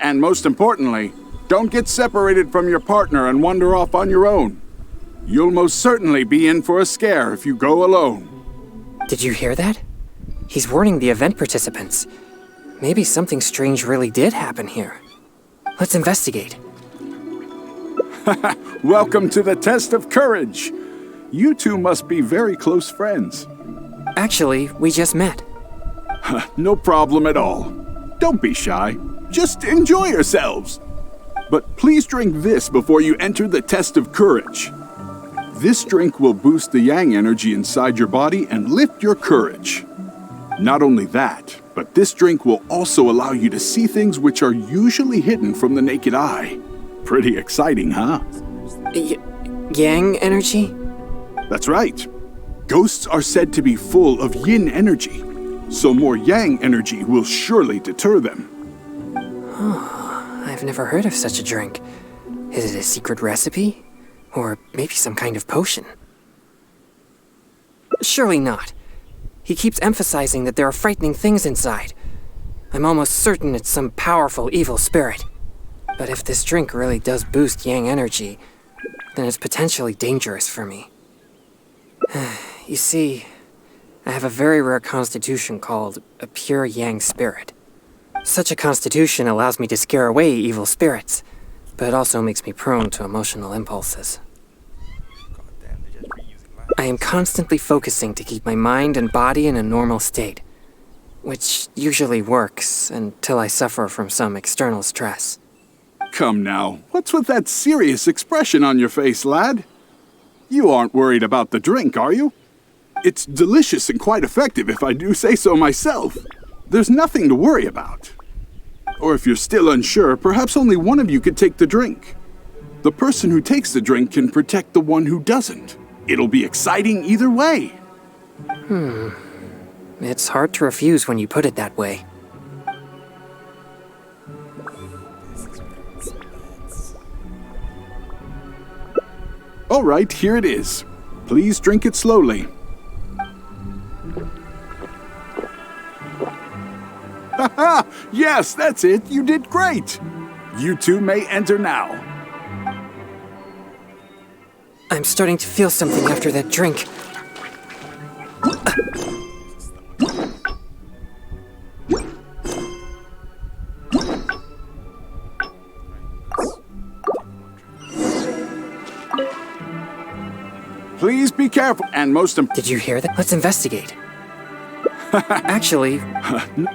And most importantly, don't get separated from your partner and wander off on your own. You'll most certainly be in for a scare if you go alone. Did you hear that? He's warning the event participants. Maybe something strange really did happen here. Let's investigate. Welcome to the test of courage. You two must be very close friends. Actually, we just met. No problem at all. Don't be shy. Just enjoy yourselves. But please drink this before you enter the test of courage. This drink will boost the yang energy inside your body and lift your courage. Not only that, but this drink will also allow you to see things which are usually hidden from the naked eye. Pretty exciting, huh? Yang energy? That's right. Ghosts are said to be full of yin energy, so more yang energy will surely deter them. I've never heard of such a drink. Is it a secret recipe? Or maybe some kind of potion? Surely not. He keeps emphasizing that there are frightening things inside. I'm almost certain it's some powerful evil spirit. But if this drink really does boost yang energy, then it's potentially dangerous for me. You see, I have a very rare constitution called a pure yang spirit. Such a constitution allows me to scare away evil spirits, but it also makes me prone to emotional impulses. I am constantly focusing to keep my mind and body in a normal state, which usually works until I suffer from some external stress. Come now, what's with that serious expression on your face, lad? You aren't worried about the drink, are you? It's delicious and quite effective if I do say so myself. There's nothing to worry about. Or if you're still unsure, perhaps only one of you could take the drink. The person who takes the drink can protect the one who doesn't. It'll be exciting either way. It's hard to refuse when you put it that way. All right, here it is. Please drink it slowly. Haha! Yes, that's it. You did great. You two may enter now. I'm starting to feel something after that drink. Please be careful, and most Did you hear that? Let's investigate. Actually...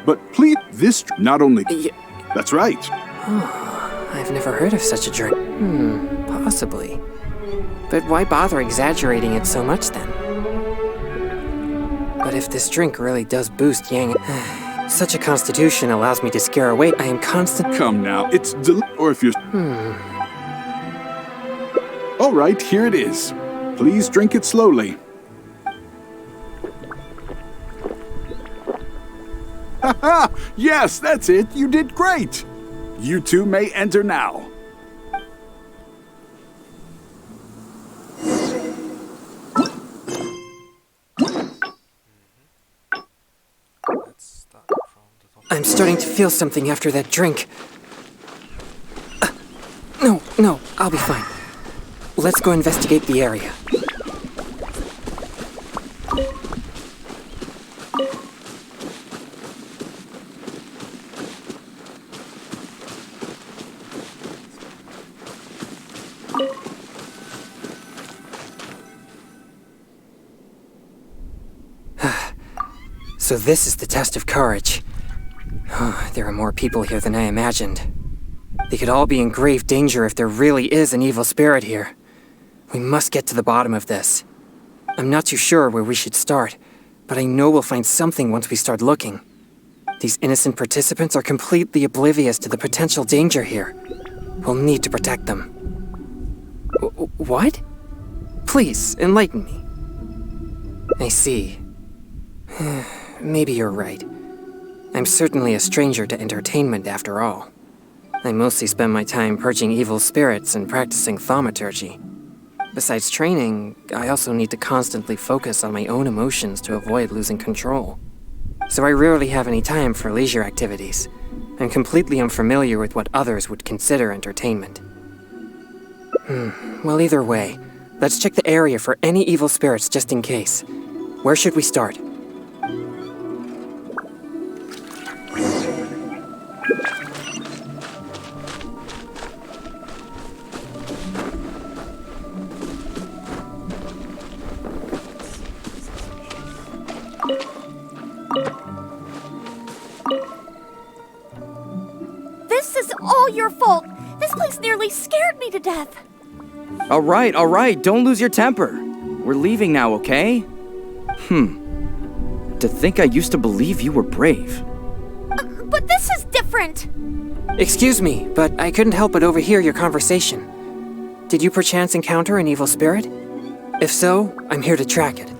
But please, this not only... That's right. I've never heard of such a drink. Possibly. But why bother exaggerating it so much then? But if this drink really does boost yang... Such a constitution allows me to scare away. I am constant... Come now, it's or if you're... All right, here it is. Please drink it slowly. Haha! Yes, that's it. You did great. You two may enter now. I'm starting to feel something after that drink. No, I'll be fine. Let's go investigate the area. So this is the test of courage. There are more people here than I imagined. They could all be in grave danger if there really is an evil spirit here. We must get to the bottom of this. I'm not too sure where we should start, but I know we'll find something once we start looking. These innocent participants are completely oblivious to the potential danger here. We'll need to protect them. What? Please, enlighten me. I see. Maybe you're right. I'm certainly a stranger to entertainment after all. I mostly spend my time purging evil spirits and practicing thaumaturgy. Besides training, I also need to constantly focus on my own emotions to avoid losing control. So I rarely have any time for leisure activities. I'm completely unfamiliar with what others would consider entertainment. Well, either way, let's check the area for any evil spirits just in case. Where should we start? This is all your fault. This place nearly scared me to death. All right, don't lose your temper. We're leaving now, okay? To think I used to believe you were brave. But this is different. Excuse me, but I couldn't help but overhear your conversation. Did you perchance encounter an evil spirit? If so, I'm here to track it.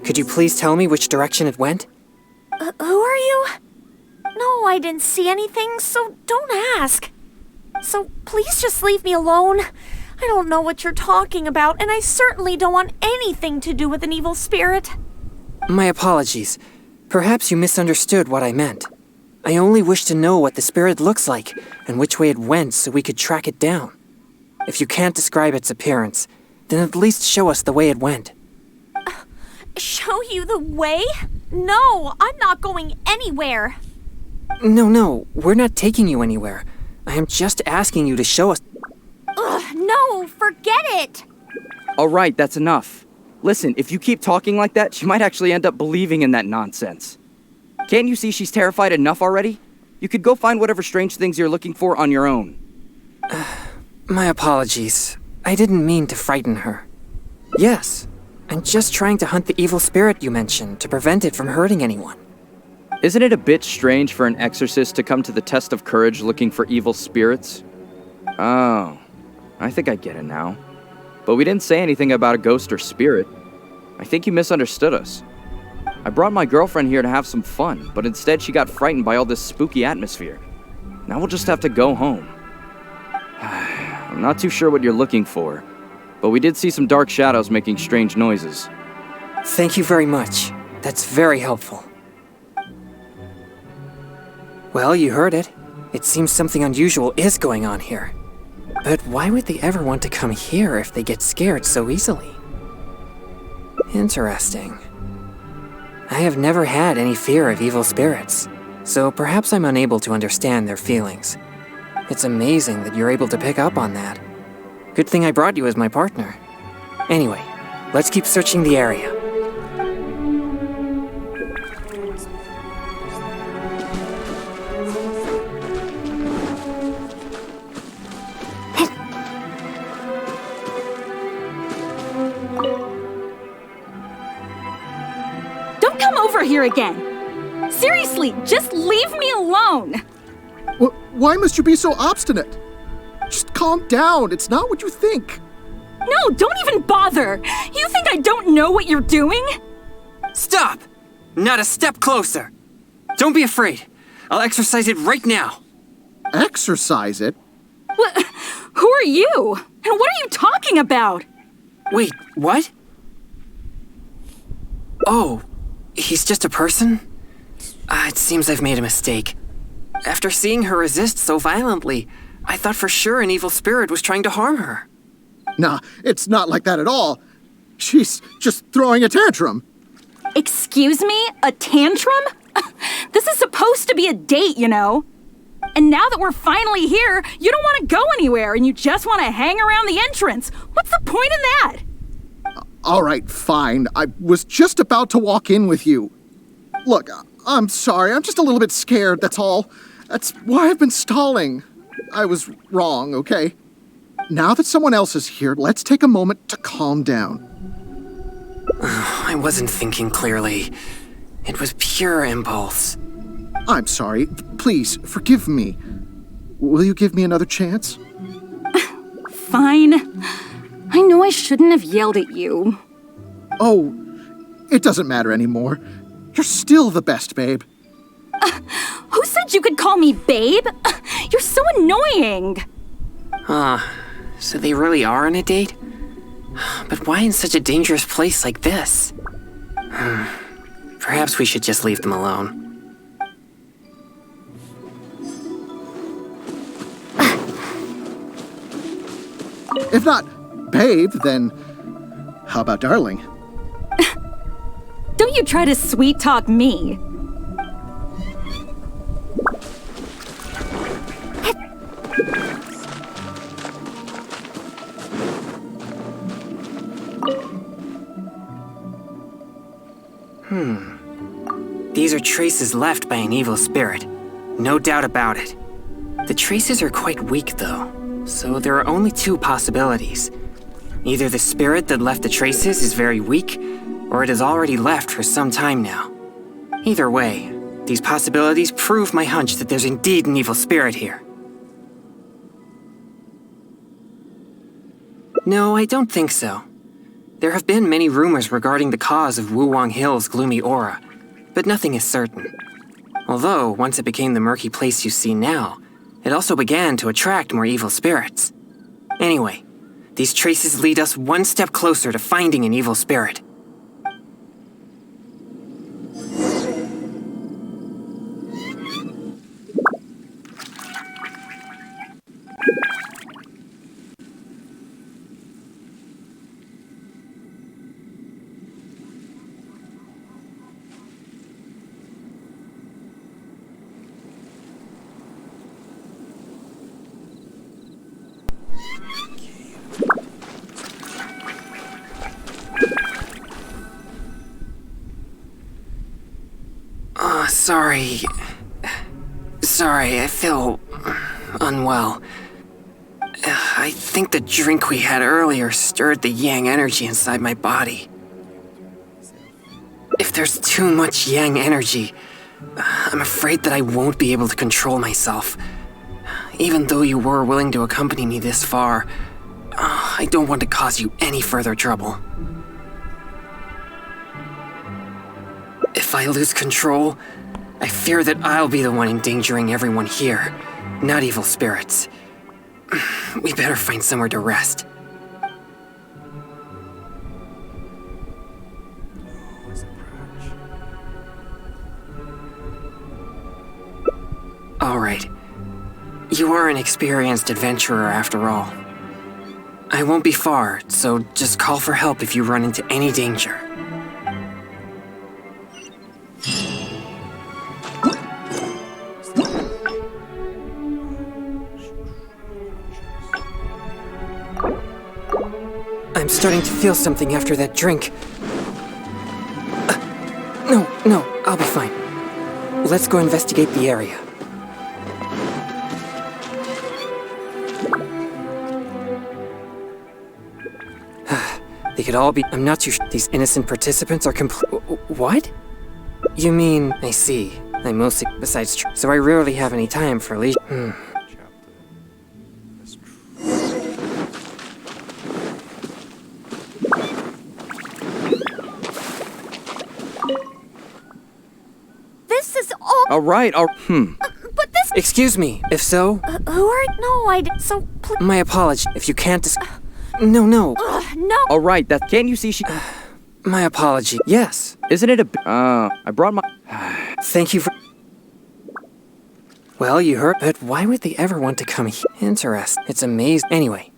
Could you please tell me which direction it went? Who are you? No, I didn't see anything, so don't ask. So please just leave me alone. I don't know what you're talking about, and I certainly don't want anything to do with an evil spirit. My apologies. Perhaps you misunderstood what I meant. I only wish to know what the spirit looks like and which way it went so we could track it down. If you can't describe its appearance, then at least show us the way it went. Show you the way? No, I'm not going anywhere. No, we're not taking you anywhere. I am just asking you to show us. No, forget it. All right, that's enough. Listen, if you keep talking like that, she might actually end up believing in that nonsense. Can't you see she's terrified enough already? You could go find whatever strange things you're looking for on your own. My apologies. I didn't mean to frighten her. Yes, I'm just trying to hunt the evil spirit you mentioned to prevent it from hurting anyone. Isn't it a bit strange for an exorcist to come to the test of courage looking for evil spirits? Oh, I think I get it now. But we didn't say anything about a ghost or spirit. I think you misunderstood us. I brought my girlfriend here to have some fun, but instead she got frightened by all this spooky atmosphere. Now we'll just have to go home. I'm not too sure what you're looking for, but we did see some dark shadows making strange noises. Thank you very much. That's very helpful. Well, you heard it. It seems something unusual is going on here. But why would they ever want to come here if they get scared so easily? Interesting. I have never had any fear of evil spirits, so perhaps I'm unable to understand their feelings. It's amazing that you're able to pick up on that. Good thing I brought you as my partner. Anyway, let's keep searching the area. Don't come over here again. Seriously, just leave me alone. Why must you be so obstinate? Just calm down. It's not what you think. No, don't even bother. You think I don't know what you're doing? Stop! Not a step closer. Don't be afraid. I'll exercise it right now. Exercise it? Who are you? And what are you talking about? Wait, what? Oh, he's just a person? It seems I've made a mistake. After seeing her resist so violently, I thought for sure an evil spirit was trying to harm her. Nah, it's not like that at all. She's just throwing a tantrum. Excuse me? A tantrum? This is supposed to be a date, you know. And now that we're finally here, you don't want to go anywhere and you just want to hang around the entrance. What's the point in that? All right, fine. I was just about to walk in with you. Look, I'm sorry. I'm just a little bit scared, that's all. That's why I've been stalling. I was wrong, okay? Now that someone else is here, let's take a moment to calm down. I wasn't thinking clearly. It was pure impulse. I'm sorry. Please, forgive me. Will you give me another chance? Fine. I know I shouldn't have yelled at you. Oh, it doesn't matter anymore. You're still the best, babe. Who said you could call me babe? You're so annoying. So they really are on a date? But why in such a dangerous place like this? Perhaps we should just leave them alone. If not babe, then how about darling? Don't you try to sweet-talk me. These are traces left by an evil spirit. No doubt about it. The traces are quite weak, though, so there are only two possibilities. Either the spirit that left the traces is very weak, or it has already left for some time now. Either way, these possibilities prove my hunch that there's indeed an evil spirit here. No, I don't think so. There have been many rumors regarding the cause of Wuwang Hill's gloomy aura, but nothing is certain. Although, once it became the murky place you see now, it also began to attract more evil spirits. Anyway, these traces lead us one step closer to finding an evil spirit. Sorry, I feel unwell. I think the drink we had earlier stirred the yang energy inside my body. If there's too much yang energy, I'm afraid that I won't be able to control myself. Even though you were willing to accompany me this far, I don't want to cause you any further trouble. If I lose control, I fear that I'll be the one endangering everyone here, not evil spirits. We better find somewhere to rest. All right. You are an experienced adventurer after all. I won't be far, so just call for help if you run into any danger. I'm starting to feel something after that drink. No, I'll be fine. Let's go investigate the area. They could all be... I'm not too sure. These innocent participants are What? You mean... I see. I mostly... Besides... So I rarely have any time for leisure. This is all... Alright, But this... Excuse me, if so... who are... No, so please... My apology. If you can't No. No. Alright, can't you see she... My apology. Yes. Isn't it I brought my... Thank you for... Well, you heard... But why would they ever want to come here? Interesting. It's amazing. Anyway.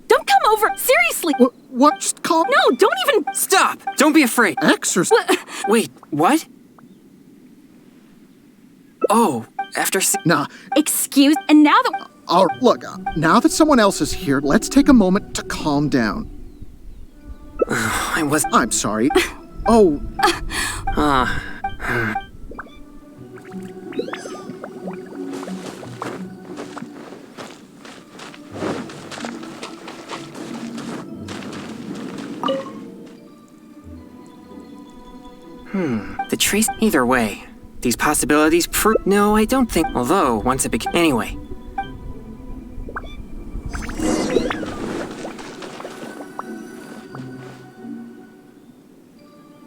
Don't come over! Seriously! What? Just calm... No, don't even... Stop! Don't be afraid. Exorcist... Wait, what? Oh, after... Nah. Excuse... And now that... Look, now that someone else is here, let's take a moment to calm down. I'm sorry. Oh. The trace... Either way, these possibilities prove... No, I don't think... Although, once it became... Anyway.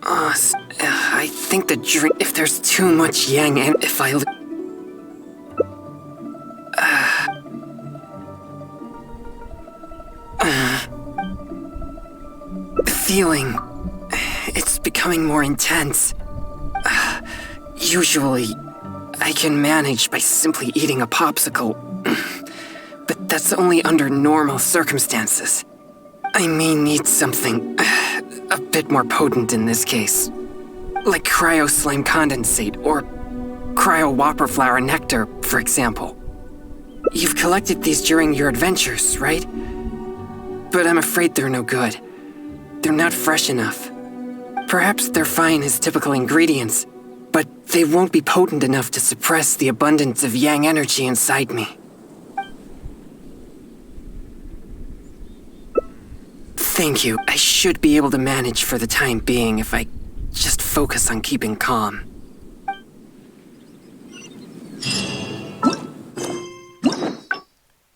I think the drink. If there's too much yang and if I. The feeling. It's becoming more intense. Usually, I can manage by simply eating a popsicle. But that's only under normal circumstances. I may need something a bit more potent in this case. Like cryo slime condensate or cryo whopper flower nectar, for example. You've collected these during your adventures, right? But I'm afraid they're no good. They're not fresh enough. Perhaps they're fine as typical ingredients, but they won't be potent enough to suppress the abundance of yang energy inside me. Thank you. I should be able to manage for the time being if I just focus on keeping calm.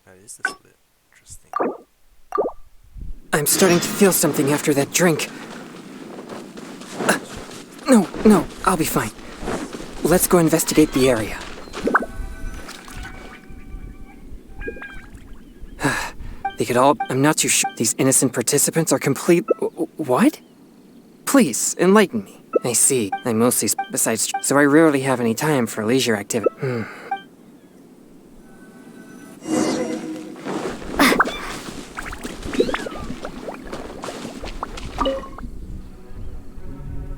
Now is this a bit interesting? I'm starting to feel something after that drink. No, I'll be fine. Let's go investigate the area. They could all... I'm not too sure. These innocent participants are complete... What? Please, enlighten me. I see. I mostly... Besides... So I rarely have any time for leisure activity.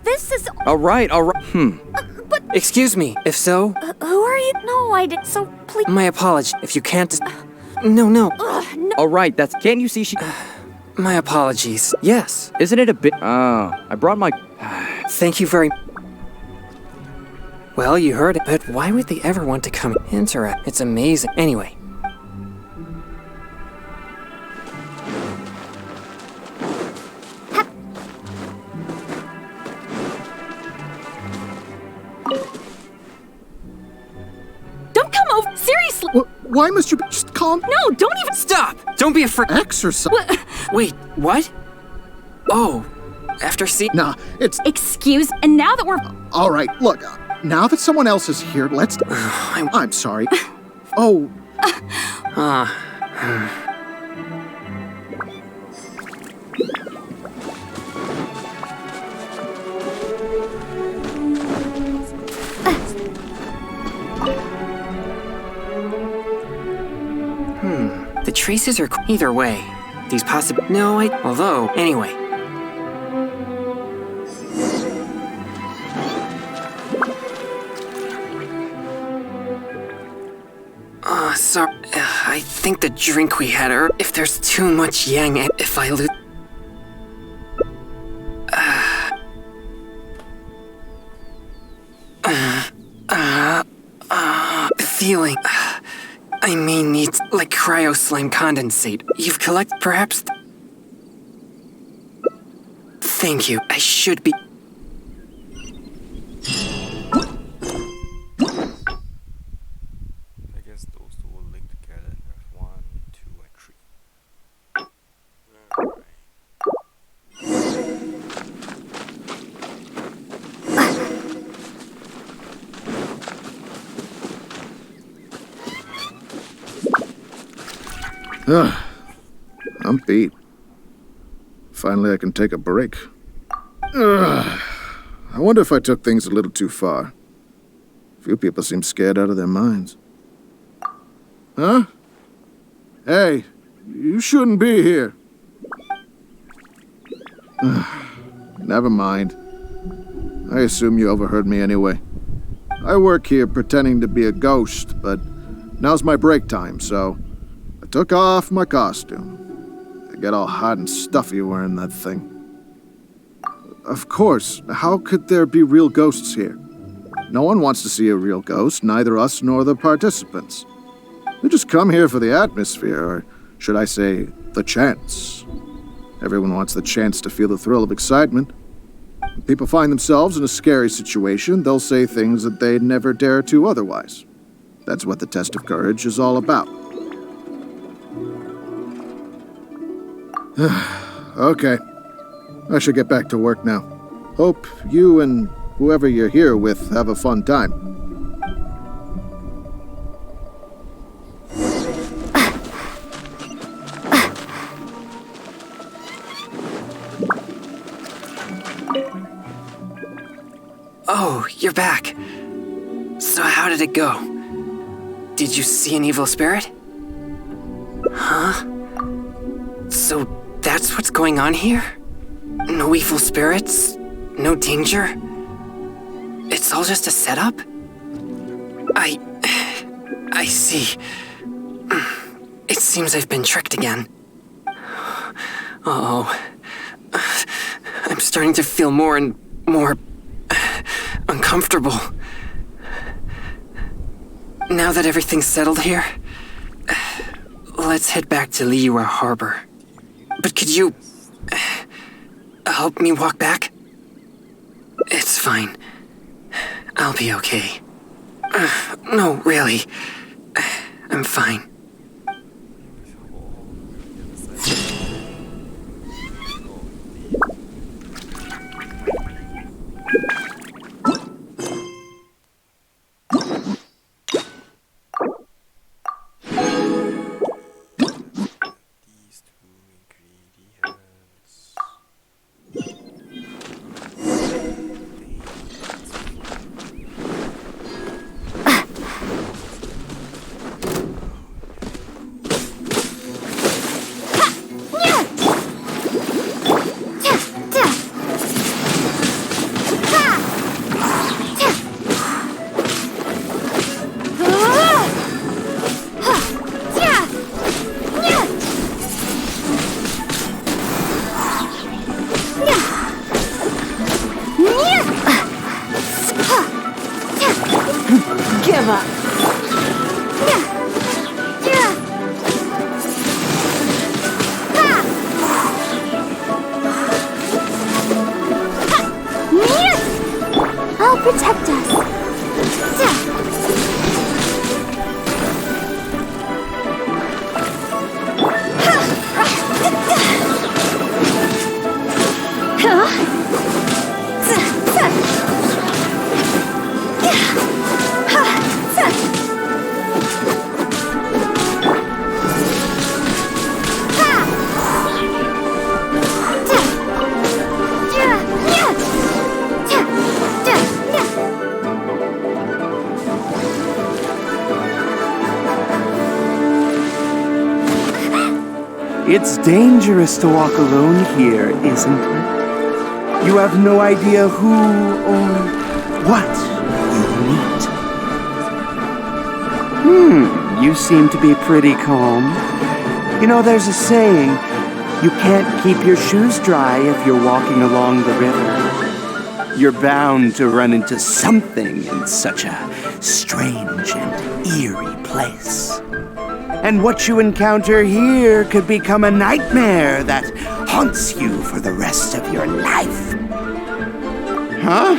This is... All right. But... Excuse me, if so... who are you? No, I didn't. So please... My apology. If you can't... No. no. All right, that's... Can't you see she... My apologies. Yes. Isn't it a bit... Oh, I brought my... Thank you very... Well, you heard it, but why would they ever want to come interact? It's amazing. Anyway. Don't come over. Seriously. Why must you just calm? No, don't even... Stop! Don't be afraid. Exercise. Wait, what? Oh, after Nah, it's... Excuse... And now that we're... All right, look, now that someone else is here, let's... I'm sorry. Oh. The traces are either way. These possible... No, Although, anyway. Sorry. I think the drink we had if there's too much yang and if I lose... feeling... I may need, like cryo slime condensate. You've collected, perhaps... Thank you. I should be... I guess those two will link together and there's 1, 2, and 3. I'm beat. Finally, I can take a break. I wonder if I took things a little too far. Few people seem scared out of their minds. Huh? Hey, you shouldn't be here. Never mind. I assume you overheard me anyway. I work here pretending to be a ghost, but now's my break time, so I took off my costume. I get all hot and stuffy wearing that thing. Of course, how could there be real ghosts here? No one wants to see a real ghost, neither us nor the participants. We just come here for the atmosphere, or should I say, the chance. Everyone wants the chance to feel the thrill of excitement. When people find themselves in a scary situation, they'll say things that they'd never dare to otherwise. That's what the test of courage is all about. Okay. I should get back to work now. Hope you and whoever you're here with have a fun time. Oh, you're back. So how did it go? Did you see an evil spirit? Huh? So that's what's going on here? No evil spirits? No danger? It's all just a setup? I see. It seems I've been tricked again. Uh-oh. I'm starting to feel more and more uncomfortable. Now that everything's settled here, let's head back to Liyue Harbor. But could you help me walk back? It's fine. I'll be okay. No, really. I'm fine. Give up. I'll protect us. It's dangerous to walk alone here, isn't it? You have no idea who or what you meet. You seem to be pretty calm. You know, there's a saying, you can't keep your shoes dry if you're walking along the river. You're bound to run into something in such a strange and eerie place. And what you encounter here could become a nightmare that haunts you for the rest of your life. Huh?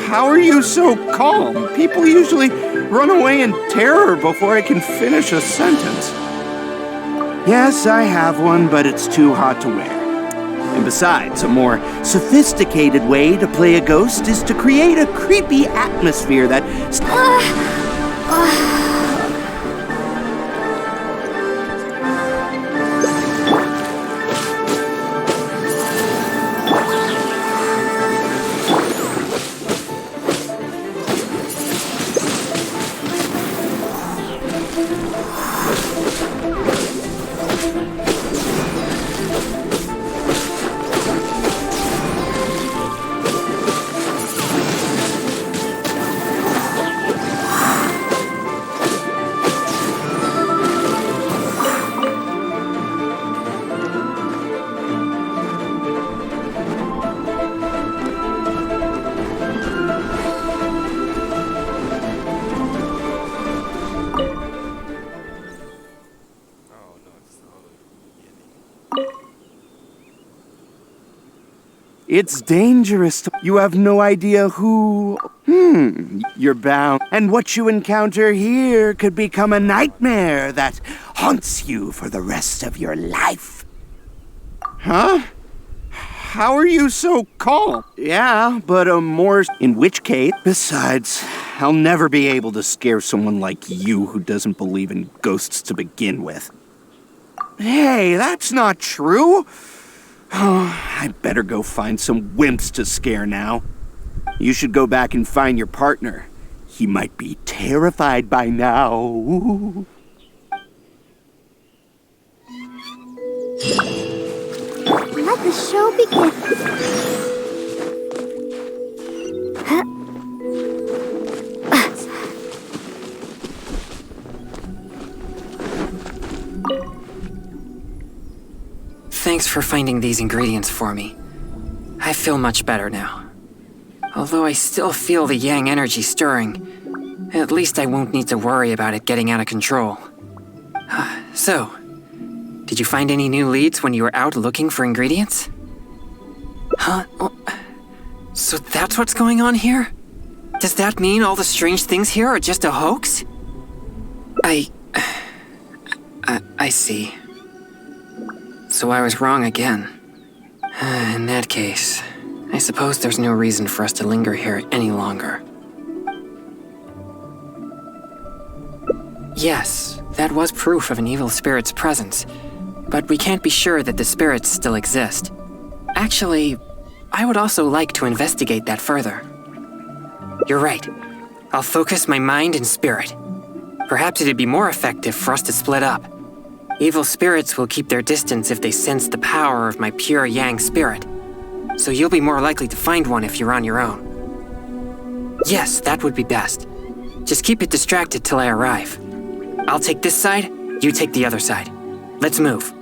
How are you so calm? People usually run away in terror before I can finish a sentence. Yes, I have one, but it's too hot to wear. And besides, a more sophisticated way to play a ghost is to create a creepy atmosphere that... It's dangerous to... You have no idea who... You're bound. And what you encounter here could become a nightmare that haunts you for the rest of your life. Huh? How are you so calm? Yeah, but more in which case? Besides, I'll never be able to scare someone like you who doesn't believe in ghosts to begin with. Hey, that's not true. I better go find some wimps to scare now. You should go back and find your partner. He might be terrified by now. Let the show begin. Thanks for finding these ingredients for me. I feel much better now. Although I still feel the yang energy stirring, at least I won't need to worry about it getting out of control. So, did you find any new leads when you were out looking for ingredients? Huh? So that's what's going on here? Does that mean all the strange things here are just a hoax? I see. So I was wrong again. In that case, I suppose there's no reason for us to linger here any longer. Yes, that was proof of an evil spirit's presence, but we can't be sure that the spirits still exist. Actually, I would also like to investigate that further. You're right. I'll focus my mind and spirit. Perhaps it'd be more effective for us to split up. Evil spirits will keep their distance if they sense the power of my pure yang spirit. So you'll be more likely to find one if you're on your own. Yes, that would be best. Just keep it distracted till I arrive. I'll take this side, you take the other side. Let's move.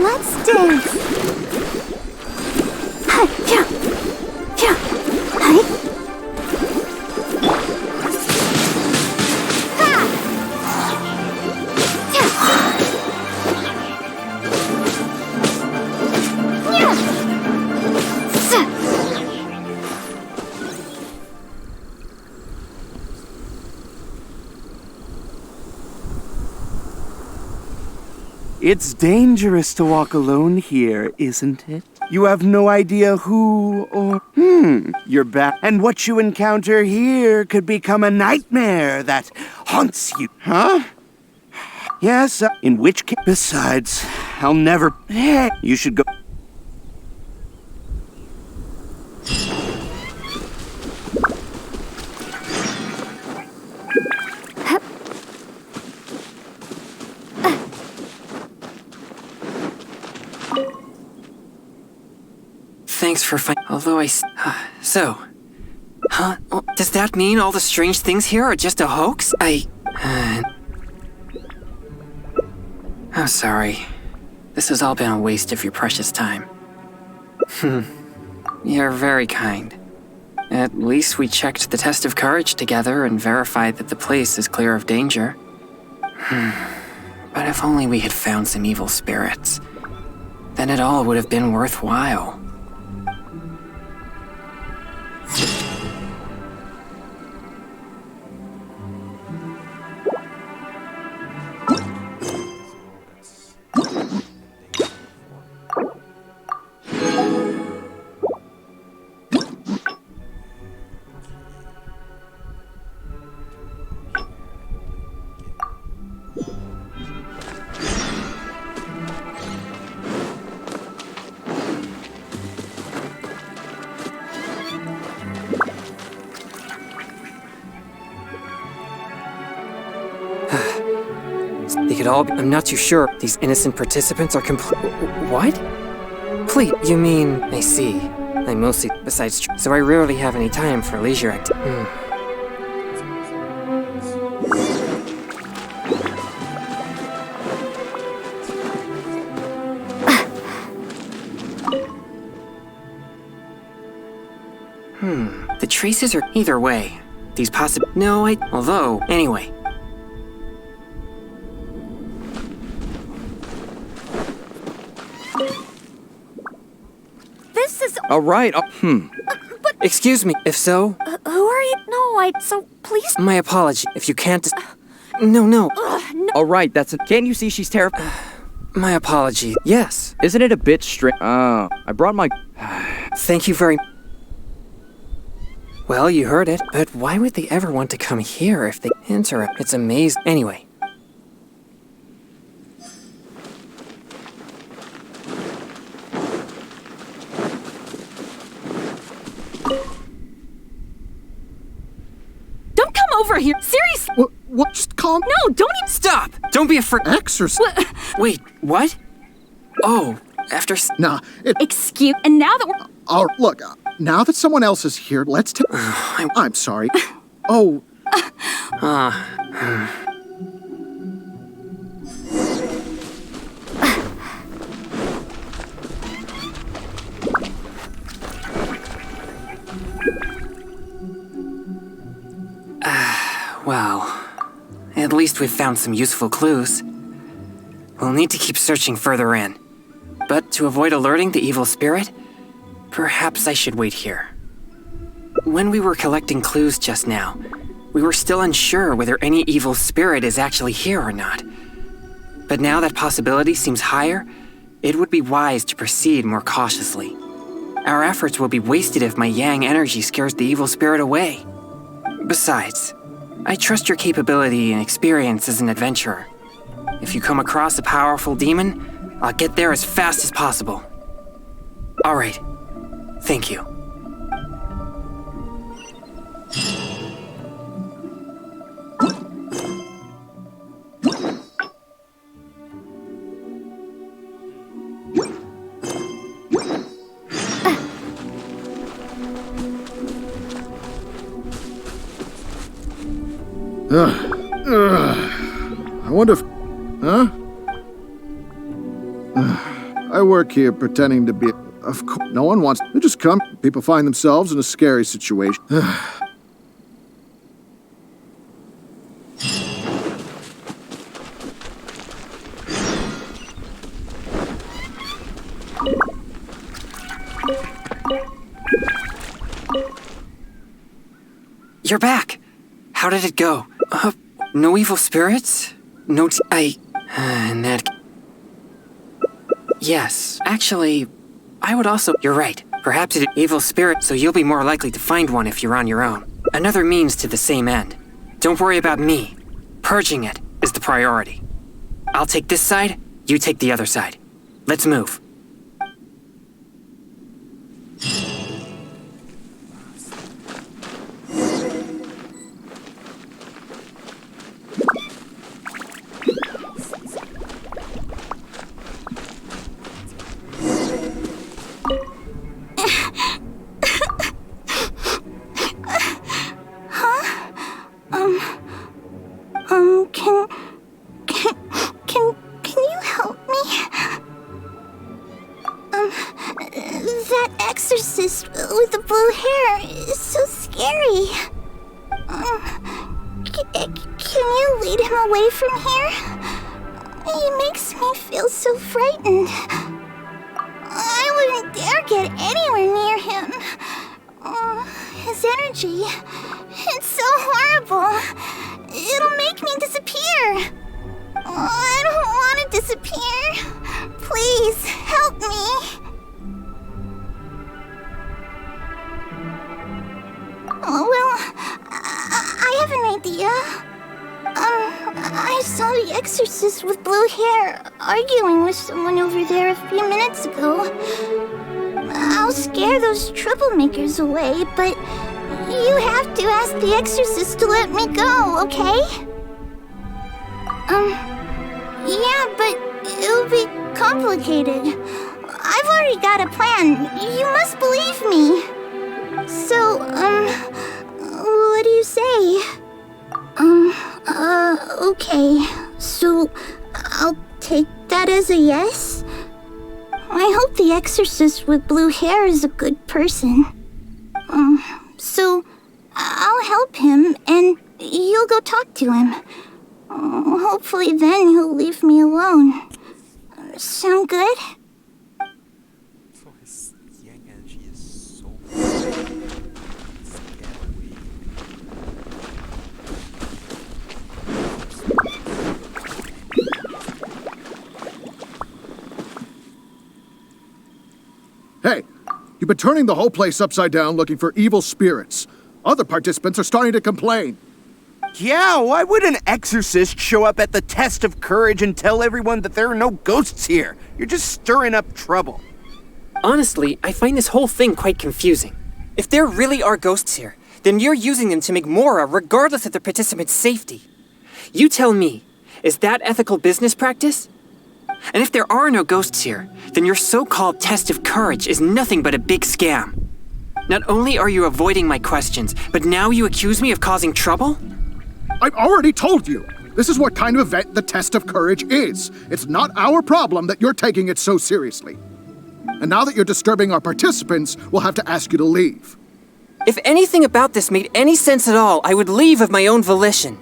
Let's dance. It's dangerous to walk alone here, isn't it? You have no idea who or... you're back. And what you encounter here could become a nightmare that haunts you. Huh? Yes, in which case... Besides, I'll never... Hey, you should go... Thanks for although so... Huh? Does that mean all the strange things here are just a hoax? I'm sorry. This has all been a waste of your precious time. You're very kind. At least we checked the test of courage together and verified that the place is clear of danger. But if only we had found some evil spirits, then it all would have been worthwhile. They could all be... I'm not too sure. These innocent participants are What? Please, you mean... I see. I mostly... Besides... So I rarely have any time for leisure activities. The traces are either way. These although, anyway. This is... All right. Excuse me, if so... who are you? No, so please... My apology, if you can't... No. No. All right, can't you see she's terrified? My apology, yes. Isn't it a bit strange? I brought my... Thank you very... Well, you heard it, but why would they ever want to come here if they interrupt? It's amazing. Anyway. Don't come over here! Seriously! What? Just calm... No, don't even... Stop! Don't be afraid... Exorcist... Wait, what? Oh, after... Nah, Excuse... And now that we're... Look, now that someone else is here, let's take... I'm sorry. Oh... Well, at least we've found some useful clues. We'll need to keep searching further in. But to avoid alerting the evil spirit, perhaps I should wait here. When we were collecting clues just now, we were still unsure whether any evil spirit is actually here or not. But now that possibility seems higher, it would be wise to proceed more cautiously. Our efforts will be wasted if my yang energy scares the evil spirit away. Besides, I trust your capability and experience as an adventurer. If you come across a powerful demon, I'll get there as fast as possible. All right. Thank you. I wonder if... Huh? I work here pretending to be... Of course, no one wants... They just come. People find themselves in a scary situation. You're back. How did it go? No evil spirits? No and that... Yes, actually, I would also... You're right. Perhaps it's an evil spirit, so you'll be more likely to find one if you're on your own. Another means to the same end. Don't worry about me. Purging it is the priority. I'll take this side, you take the other side. Let's move. Can you help me? That exorcist with the blue hair is so scary. Can you lead him away from here? He makes me feel so frightened. I wouldn't dare get anywhere near him. His energy, it's so horrible. It'll make me disappear. I don't want to disappear. Please, help me. Well, I have an idea. I saw the exorcist with blue hair arguing with someone over there a few minutes ago. I'll scare those troublemakers away, but you have to ask the exorcist to let me go, okay? Yeah, but it'll be complicated. I've already got a plan. You must believe me. So, what do you say? Okay. So, I'll take that as a yes? I hope the exorcist with blue hair is a good person. and you'll go talk to him. Hopefully then he'll leave me alone. Sound good? So his yang energy is so scared away. Hey, you've been turning the whole place upside down looking for evil spirits. Other participants are starting to complain. Yeah, why would an exorcist show up at the test of courage and tell everyone that there are no ghosts here? You're just stirring up trouble. Honestly, I find this whole thing quite confusing. If there really are ghosts here, then you're using them to make mora regardless of the participants' safety. You tell me, is that ethical business practice? And if there are no ghosts here, then your so-called test of courage is nothing but a big scam. Not only are you avoiding my questions, but now you accuse me of causing trouble? I've already told you. This is what kind of event the test of courage is. It's not our problem that you're taking it so seriously. And now that you're disturbing our participants, we'll have to ask you to leave. If anything about this made any sense at all, I would leave of my own volition.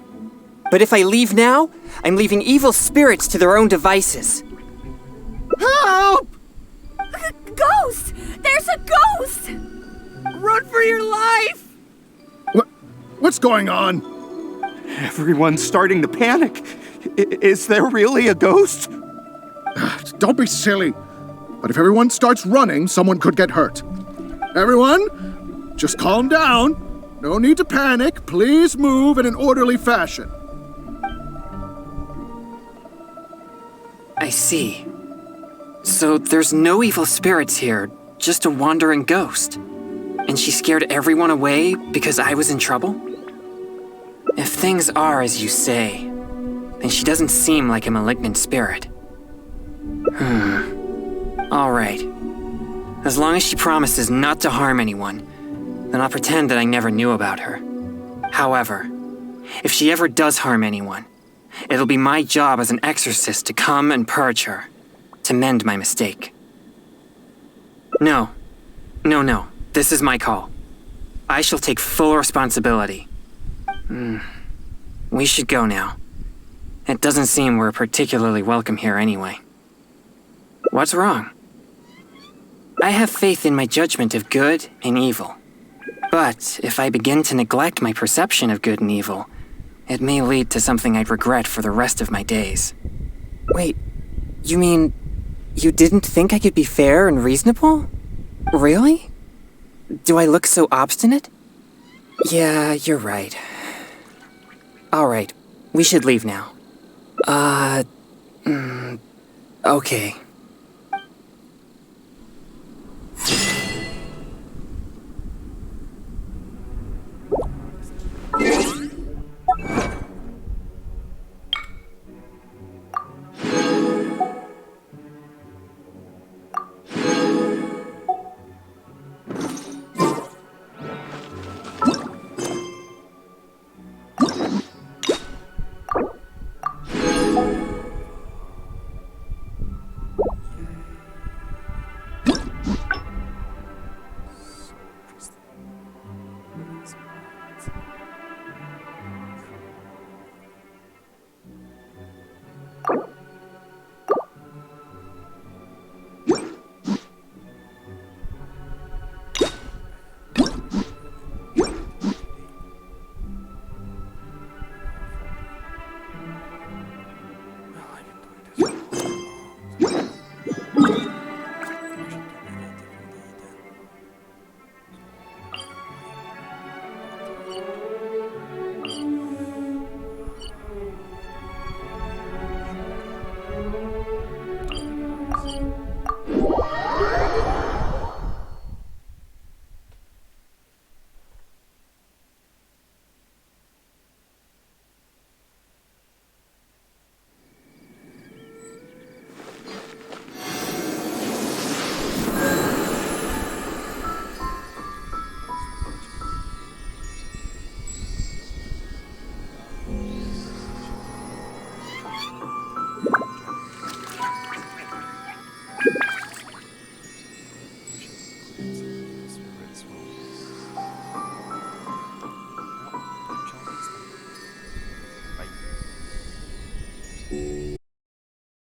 But if I leave now, I'm leaving evil spirits to their own devices. Help! Ghost! There's a ghost! Run for your life! What's going on? Everyone's starting to panic. Is there really a ghost? Don't be silly. But if everyone starts running, someone could get hurt. Everyone, just calm down. No need to panic. Please move in an orderly fashion. I see. So there's no evil spirits here, just a wandering ghost. And she scared everyone away because I was in trouble? If things are as you say, then she doesn't seem like a malignant spirit. All right. As long as she promises not to harm anyone, then I'll pretend that I never knew about her. However, if she ever does harm anyone, it'll be my job as an exorcist to come and purge her, to mend my mistake. No. This is my call. I shall take full responsibility. We should go now. It doesn't seem we're particularly welcome here anyway. What's wrong? I have faith in my judgment of good and evil. But if I begin to neglect my perception of good and evil, it may lead to something I'd regret for the rest of my days. Wait, you mean you didn't think I could be fair and reasonable? Really? Do I look so obstinate? Yeah, you're right. All right, we should leave now. Okay.